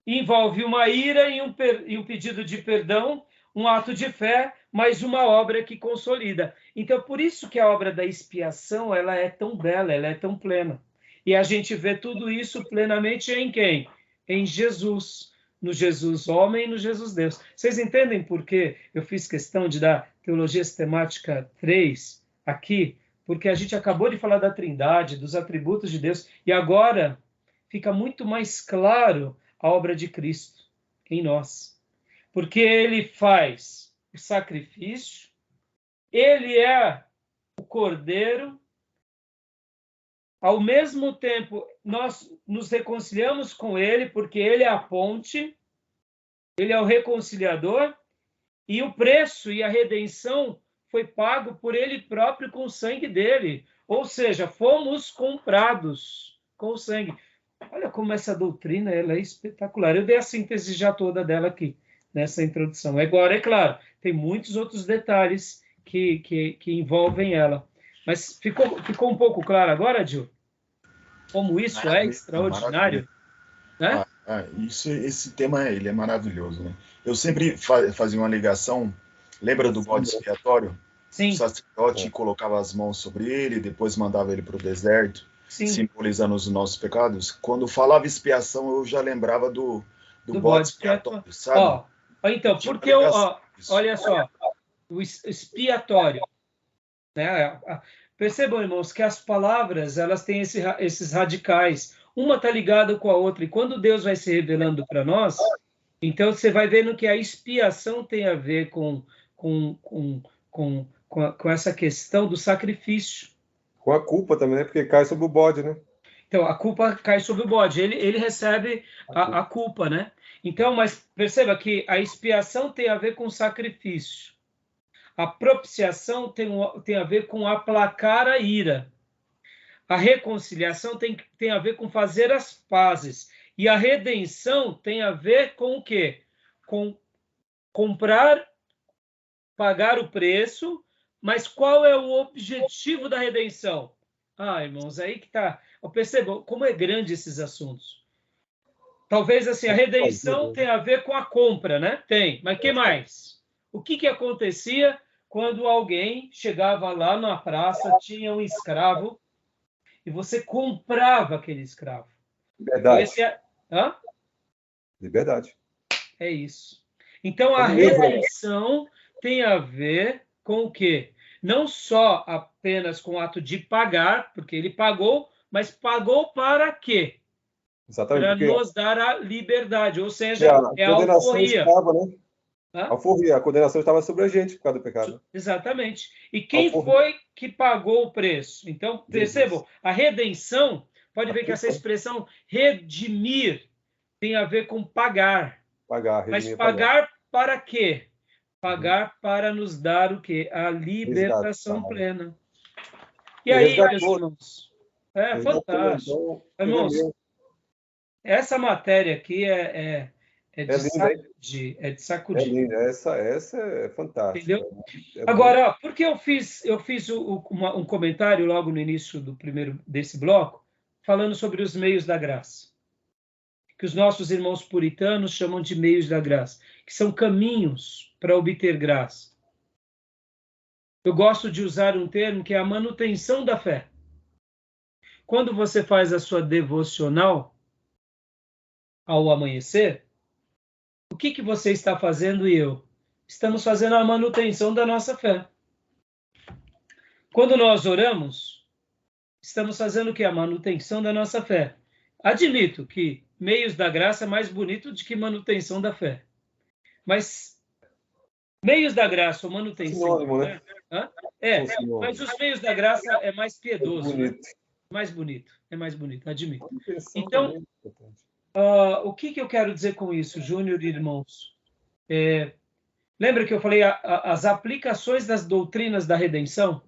envolve uma ira e um pedido de perdão, um ato de fé, mas uma obra que consolida. Então, por isso que a obra da expiação ela é tão bela, ela é tão plena. E a gente vê tudo isso plenamente em quem? Em Jesus. No Jesus homem e no Jesus Deus. Vocês entendem por que eu fiz questão de dar Teologia Sistemática 3 aqui? Porque a gente acabou de falar da Trindade, dos atributos de Deus, e agora fica muito mais claro a obra de Cristo em nós. Porque ele faz o sacrifício, ele é o Cordeiro, ao mesmo tempo nós nos reconciliamos com ele, porque ele é a ponte, ele é o reconciliador, e o preço e a redenção foi pago por ele próprio com o sangue dele. Ou seja, fomos comprados com o sangue. Olha como essa doutrina ela é espetacular. Eu dei a síntese já toda dela aqui, nessa introdução. Agora, é claro, tem muitos outros detalhes que envolvem ela. Mas ficou um pouco claro agora, Gil? Como isso é extraordinário? Né? Esse tema ele é maravilhoso, né? Eu sempre fazia uma ligação, lembra do bode expiatório? Sim. O sacerdote colocava as mãos sobre ele, depois mandava ele para o deserto, Sim. simbolizando os nossos pecados. Quando falava expiação, eu já lembrava do bode expiatório, sabe? Então, porque olha só, o expiatório, né? Percebam, irmãos, que as palavras elas têm esses radicais. Uma está ligada com a outra. E quando Deus vai se revelando para nós, então você vai vendo que a expiação tem a ver com essa questão do sacrifício. Com a culpa também, né? Porque cai sobre o bode, né? Então, a culpa cai sobre o bode. Ele recebe a culpa, né? Então, mas perceba que a expiação tem a ver com sacrifício. A propiciação tem a ver com aplacar a ira. A reconciliação tem a ver com fazer as pazes. E a redenção tem a ver com o quê? Com comprar, pagar o preço, mas qual é o objetivo da redenção? Irmãos, aí que está. Percebam como é grande esses assuntos. Talvez assim, a redenção tem a ver com a compra, né? Tem. Mas o que mais? O que acontecia quando alguém chegava lá na praça, tinha um escravo, e você comprava aquele escravo? Liberdade. Liberdade. É isso. Então, a redenção tem a ver com o quê? Não só apenas com o ato de pagar, porque ele pagou, mas pagou para quê? Exatamente. Para nos dar a liberdade, ou seja, a alforria. Estava, né? Alforria, a condenação estava sobre a gente por causa do pecado. Exatamente. E quem foi que pagou o preço? Então, percebam, a redenção, pode ver que essa expressão redimir tem a ver com pagar. Mas pagar para quê? Pagar para nos dar o quê? A libertação plena. E aí, meus irmãos? É fantástico. Irmãos, essa matéria aqui é de sacudir. É linda. Essa é fantástica. Entendeu? Agora, por que eu fiz um comentário logo no início desse bloco, falando sobre os meios da graça? Que os nossos irmãos puritanos chamam de meios da graça, que são caminhos para obter graça. Eu gosto de usar um termo que é a manutenção da fé. Quando você faz a sua devocional ao amanhecer, o que você está fazendo e eu? Estamos fazendo a manutenção da nossa fé. Quando nós oramos, estamos fazendo o que? A manutenção da nossa fé. Admito que meios da graça é mais bonito do que manutenção da fé. Mas meios da graça ou manutenção... Sinônimo, né? Mas os meios da graça é mais piedoso. Bonito. Né? Mais bonito. É mais bonito, admito. Manutenção Então, também é importante. o que eu quero dizer com isso, Júnior e irmãos? Lembra que eu falei as aplicações das doutrinas da redenção?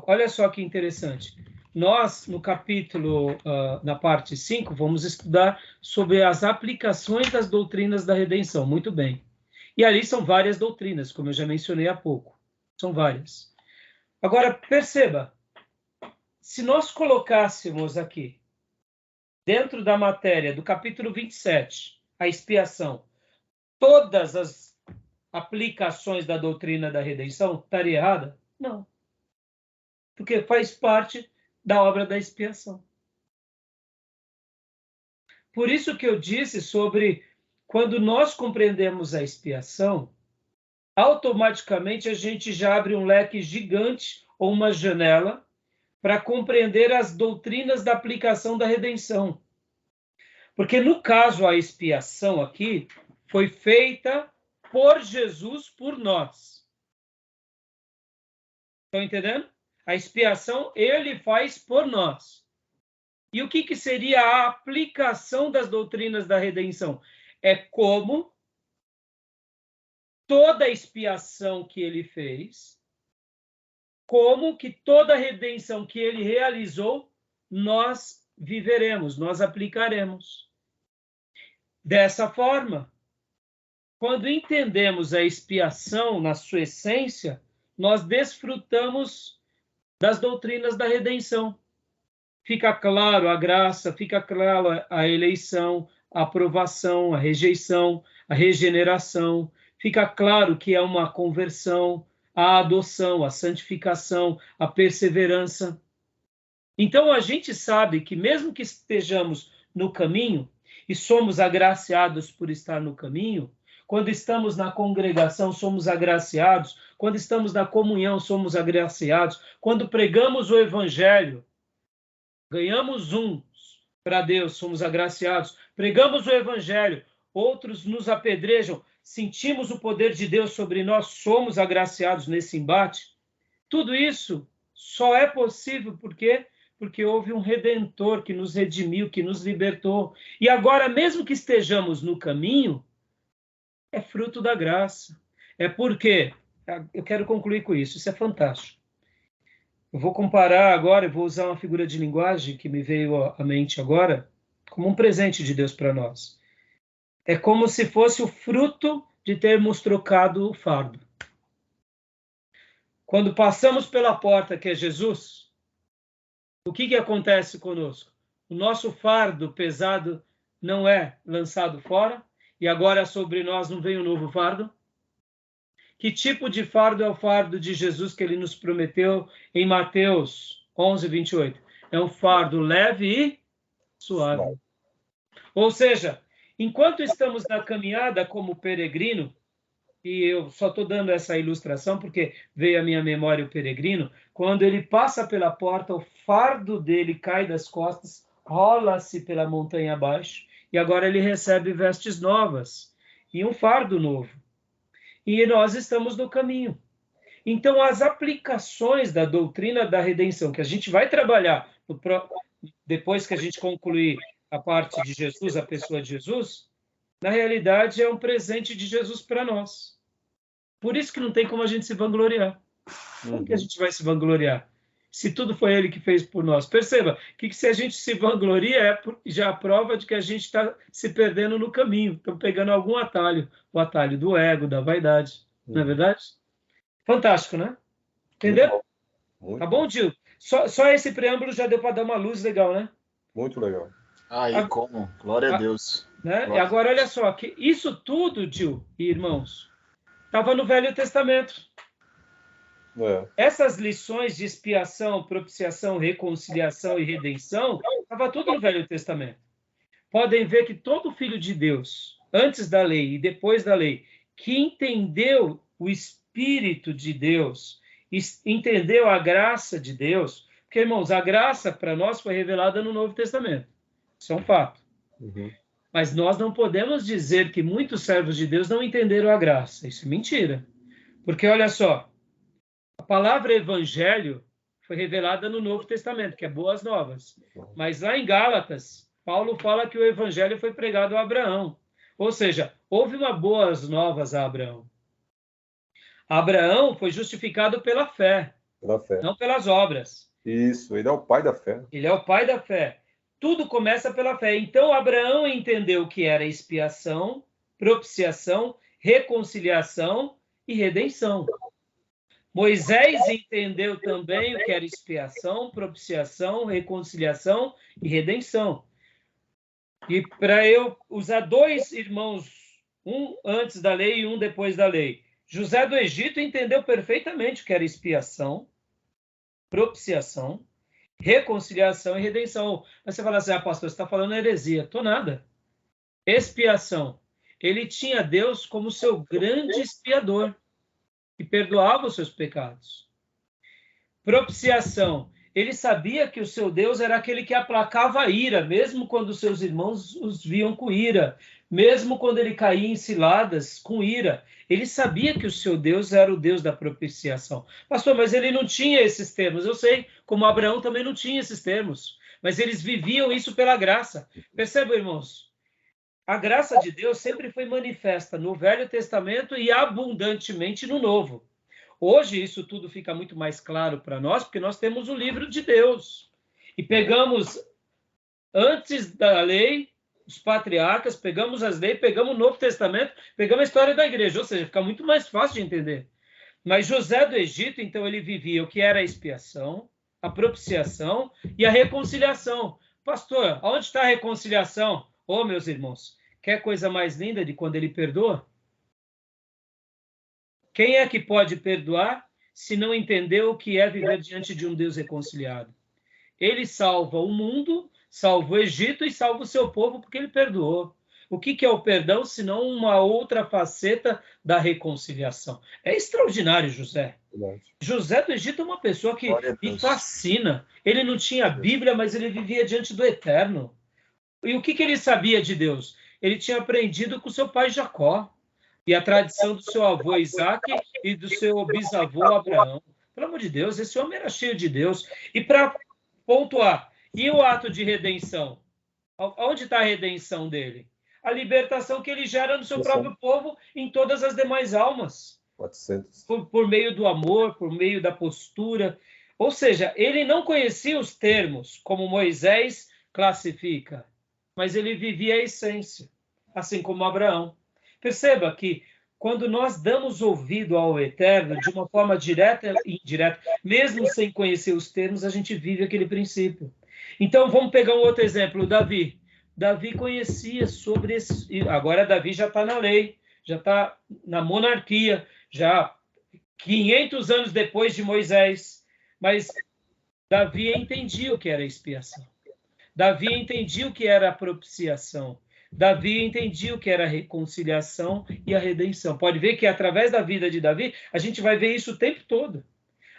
Olha só que interessante. Nós, no capítulo, na parte 5, vamos estudar sobre as aplicações das doutrinas da redenção. Muito bem. E ali são várias doutrinas, como eu já mencionei há pouco. São várias. Agora, perceba, se nós colocássemos aqui, dentro da matéria do capítulo 27, a expiação, todas as aplicações da doutrina da redenção, estaria errada? Não. Porque faz parte da obra da expiação. Por isso que eu disse sobre quando nós compreendemos a expiação, automaticamente a gente já abre um leque gigante ou uma janela para compreender as doutrinas da aplicação da redenção. Porque no caso a expiação aqui foi feita por Jesus por nós. Estão entendendo? A expiação ele faz por nós. E o que seria a aplicação das doutrinas da redenção? É como toda a expiação que ele fez, como que toda a redenção que ele realizou, nós viveremos, nós aplicaremos. Dessa forma, quando entendemos a expiação na sua essência, nós desfrutamos das doutrinas da redenção. Fica claro a graça, fica claro a eleição, a aprovação, a rejeição, a regeneração. Fica claro que é uma conversão, a adoção, a santificação, a perseverança. Então, a gente sabe que mesmo que estejamos no caminho, e somos agraciados por estar no caminho, quando estamos na congregação, somos agraciados, quando estamos na comunhão, somos agraciados, quando pregamos o evangelho, ganhamos uns para Deus, somos agraciados, pregamos o evangelho, outros nos apedrejam, sentimos o poder de Deus sobre nós, somos agraciados nesse embate. Tudo isso só é possível porque houve um Redentor que nos redimiu, que nos libertou. E agora, mesmo que estejamos no caminho, é fruto da graça. É porque, eu quero concluir com isso, isso é fantástico. Eu vou comparar agora, eu vou usar uma figura de linguagem que me veio à mente agora, como um presente de Deus para nós. É como se fosse o fruto de termos trocado o fardo. Quando passamos pela porta, que é Jesus, o que acontece conosco? O nosso fardo pesado não é lançado fora, e agora sobre nós não vem um novo fardo? Que tipo de fardo é o fardo de Jesus que ele nos prometeu em Mateus 11, 28? É um fardo leve e suave. Ou seja, enquanto estamos na caminhada como peregrino, e eu só estou dando essa ilustração porque veio à minha memória o peregrino, quando ele passa pela porta, o fardo dele cai das costas, rola-se pela montanha abaixo, e agora ele recebe vestes novas e um fardo novo. E nós estamos no caminho. Então, as aplicações da doutrina da redenção, que a gente vai trabalhar depois que a gente concluir a parte de Jesus, a pessoa de Jesus, na realidade é um presente de Jesus para nós. Por isso que não tem como a gente se vangloriar. Como que a gente vai se vangloriar? Se tudo foi ele que fez por nós. Perceba que se a gente se vangloria, é já a prova de que a gente está se perdendo no caminho. Estamos pegando algum atalho. O atalho do ego, da vaidade. Não é verdade? Fantástico, né? Entendeu? Muito tá bom, Gil? Só esse preâmbulo já deu para dar uma luz legal, né? Muito legal. Como? Glória a Deus. Né? Glória. E agora, olha só, que isso tudo, Gil e irmãos, estava no Velho Testamento. Essas lições de expiação, propiciação, reconciliação e redenção, estava tudo no Velho Testamento. Podem ver que todo filho de Deus, antes da lei e depois da lei, que entendeu o Espírito de Deus, entendeu a graça de Deus, porque, irmãos, a graça para nós foi revelada no Novo Testamento. Isso é um fato. Uhum. Mas nós não podemos dizer que muitos servos de Deus não entenderam a graça. Isso é mentira. Porque, olha só, a palavra evangelho foi revelada no Novo Testamento, que é boas novas. Mas lá em Gálatas, Paulo fala que o evangelho foi pregado a Abraão. Ou seja, houve uma boas novas a Abraão. Abraão foi justificado pela fé, Pela fé. não pelas obras. Isso, ele é o pai da fé. Ele é o pai da fé. Tudo começa pela fé. Então, Abraão entendeu o que era expiação, propiciação, reconciliação e redenção. Moisés entendeu também o que era expiação, propiciação, reconciliação e redenção. E para eu usar dois irmãos, um antes da lei e um depois da lei, José do Egito entendeu perfeitamente o que era expiação, propiciação, reconciliação e redenção. Mas você fala assim, pastor, você está falando heresia. Estou nada. Expiação. Ele tinha Deus como seu grande expiador, que perdoava os seus pecados. Propiciação. Ele sabia que o seu Deus era aquele que aplacava a ira, mesmo quando seus irmãos os viam com ira, mesmo quando ele caía em ciladas com ira. Ele sabia que o seu Deus era o Deus da propiciação. Pastor, mas ele não tinha esses termos. Eu sei, como Abraão também não tinha esses termos. Mas eles viviam isso pela graça. Percebam, irmãos? A graça de Deus sempre foi manifesta no Velho Testamento e abundantemente no Novo. Hoje isso tudo fica muito mais claro para nós, porque nós temos o livro de Deus. E pegamos, antes da lei, os patriarcas, pegamos as leis, pegamos o Novo Testamento, pegamos a história da igreja, ou seja, fica muito mais fácil de entender. Mas José do Egito, então, ele vivia o que era a expiação, a propiciação e a reconciliação. Pastor, onde está a reconciliação? Ô, meus irmãos, quer coisa mais linda de quando ele perdoa? Quem é que pode perdoar se não entendeu o que é viver diante de um Deus reconciliado? Ele salva o mundo, salva o Egito e salva o seu povo porque ele perdoou. O que é o perdão, senão uma outra faceta da reconciliação? É extraordinário, José. José do Egito é uma pessoa que me fascina. Ele não tinha Bíblia, mas ele vivia diante do Eterno. E o que ele sabia de Deus? Ele tinha aprendido com seu pai Jacó. E a tradição do seu avô Isaac e do seu bisavô Abraão. Pelo amor de Deus, esse homem era cheio de Deus. E para pontuar, e o ato de redenção? Onde está a redenção dele? A libertação que ele gera no seu próprio povo em todas as demais almas. 400. Por meio do amor, por meio da postura. Ou seja, ele não conhecia os termos, como Moisés classifica, mas ele vivia a essência, assim como Abraão. Perceba que quando nós damos ouvido ao Eterno de uma forma direta e indireta, mesmo sem conhecer os termos, a gente vive aquele princípio. Então, vamos pegar um outro exemplo, o Davi. Davi conhecia sobre esse... Agora, Davi já está na lei, já está na monarquia, já 500 anos depois de Moisés. Mas Davi entendia o que era expiação. Davi entendia o que era a propiciação. Davi entendia o que era a reconciliação e a redenção. Pode ver que através da vida de Davi, a gente vai ver isso o tempo todo.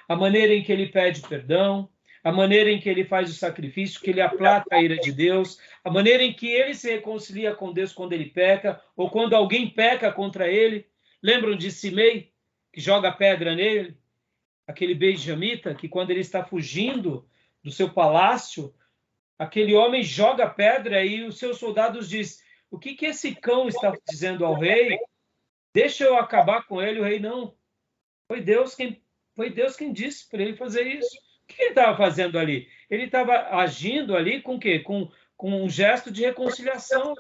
A maneira em que ele pede perdão, a maneira em que ele faz o sacrifício, que ele aplaca a ira de Deus, a maneira em que ele se reconcilia com Deus quando ele peca, ou quando alguém peca contra ele. Lembram de Simei, que joga pedra nele? Aquele benjamita, que quando ele está fugindo do seu palácio, aquele homem joga pedra e os seus soldados dizem, o que esse cão está dizendo ao rei? Deixa eu acabar com ele. O rei, não. Foi Deus quem disse para ele fazer isso. O que ele estava fazendo ali? Ele estava agindo ali com o quê? Com um gesto de reconciliação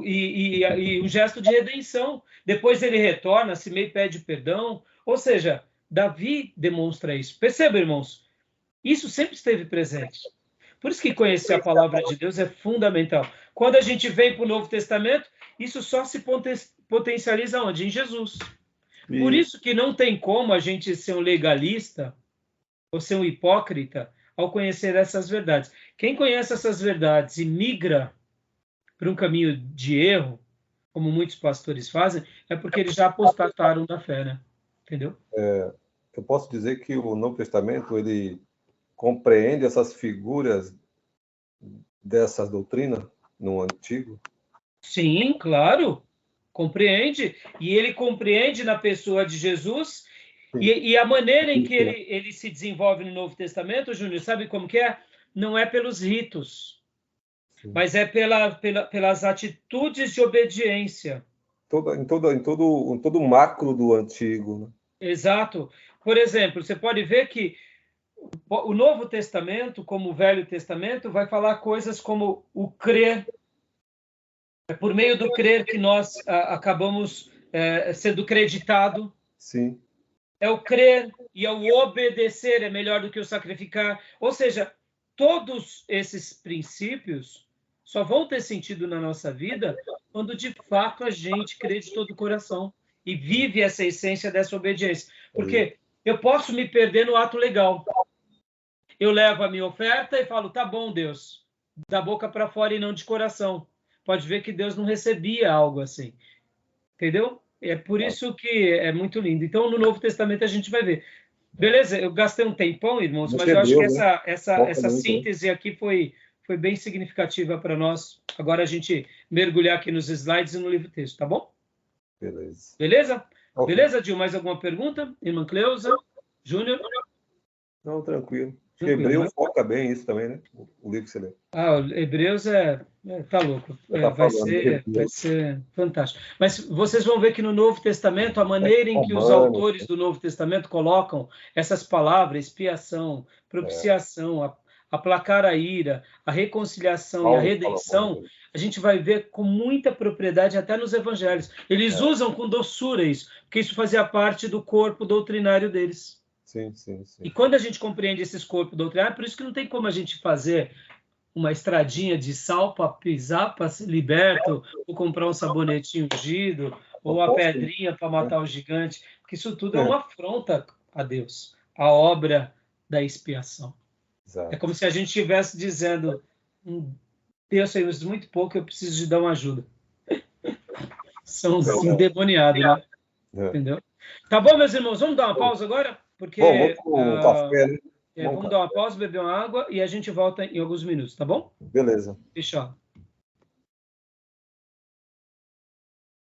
e um gesto de redenção. Depois ele retorna, Simei pede perdão. Ou seja, Davi demonstra isso. Perceba, irmãos, isso sempre esteve presente. Por isso que conhecer a palavra de Deus é fundamental. Quando a gente vem para o Novo Testamento, isso só se potencializa onde? Em Jesus. Por isso que não tem como a gente ser um legalista ou ser um hipócrita ao conhecer essas verdades. Quem conhece essas verdades e migra para um caminho de erro, como muitos pastores fazem, é porque eles já apostataram da fé, né? Entendeu? Eu posso dizer que o Novo Testamento, ele compreende essas figuras dessa doutrina no Antigo? Sim, claro. Compreende. E ele compreende na pessoa de Jesus. E a maneira em que ele se desenvolve no Novo Testamento, Júnior, sabe como que é? Não é pelos ritos, mas é pelas atitudes de obediência. Em todo o macro do Antigo, né? Exato. Por exemplo, você pode ver que o Novo Testamento, como o Velho Testamento, vai falar coisas como o crer. É por meio do crer que nós acabamos sendo creditado. Sim. É o crer e é o obedecer, é melhor do que o sacrificar. Ou seja, todos esses princípios só vão ter sentido na nossa vida quando, de fato, a gente crê de todo o coração e vive essa essência dessa obediência. Porque eu posso me perder no ato legal. Eu levo a minha oferta e falo, tá bom, Deus, da boca para fora e não de coração. Pode ver que Deus não recebia algo assim. Entendeu? É por isso que é muito lindo. Então, no Novo Testamento, a gente vai ver. Beleza, eu gastei um tempão, irmãos, mas eu acho que essa síntese aqui foi bem significativa para nós. Agora a gente mergulhar aqui nos slides e no livro-texto, tá bom? Beleza. Beleza? Okay. Beleza, Gil? Mais alguma pergunta? Irmã Cleusa? Júnior? Não, tranquilo. Hebreus foca bem isso também, né? O livro que você lê. Hebreus tá louco. Vai ser fantástico. Mas vocês vão ver que no Novo Testamento, a maneira em que os autores do Novo Testamento colocam essas palavras, expiação, propiciação, aplacar a ira, a reconciliação e a redenção, a gente vai ver com muita propriedade até nos evangelhos. Eles usam com doçura isso, porque isso fazia parte do corpo doutrinário deles. Sim. E quando a gente compreende esses corpos doutrinários, por isso que não tem como a gente fazer uma estradinha de sal para pisar, para ser liberto, ou comprar um sabonetinho ungido, ou a pedrinha para matar o gigante, porque isso tudo é uma afronta a Deus, a obra da expiação. Exato. É como se a gente estivesse dizendo, Deus, eu uso muito pouco, eu preciso de dar uma ajuda. São endemoniados, né? Entendeu? Tá bom, meus irmãos, vamos dar uma pausa agora? Porque vamos com o café, né? Vamos dar uma pausa, beber uma água e a gente volta em alguns minutos, tá bom? Beleza. Fechado.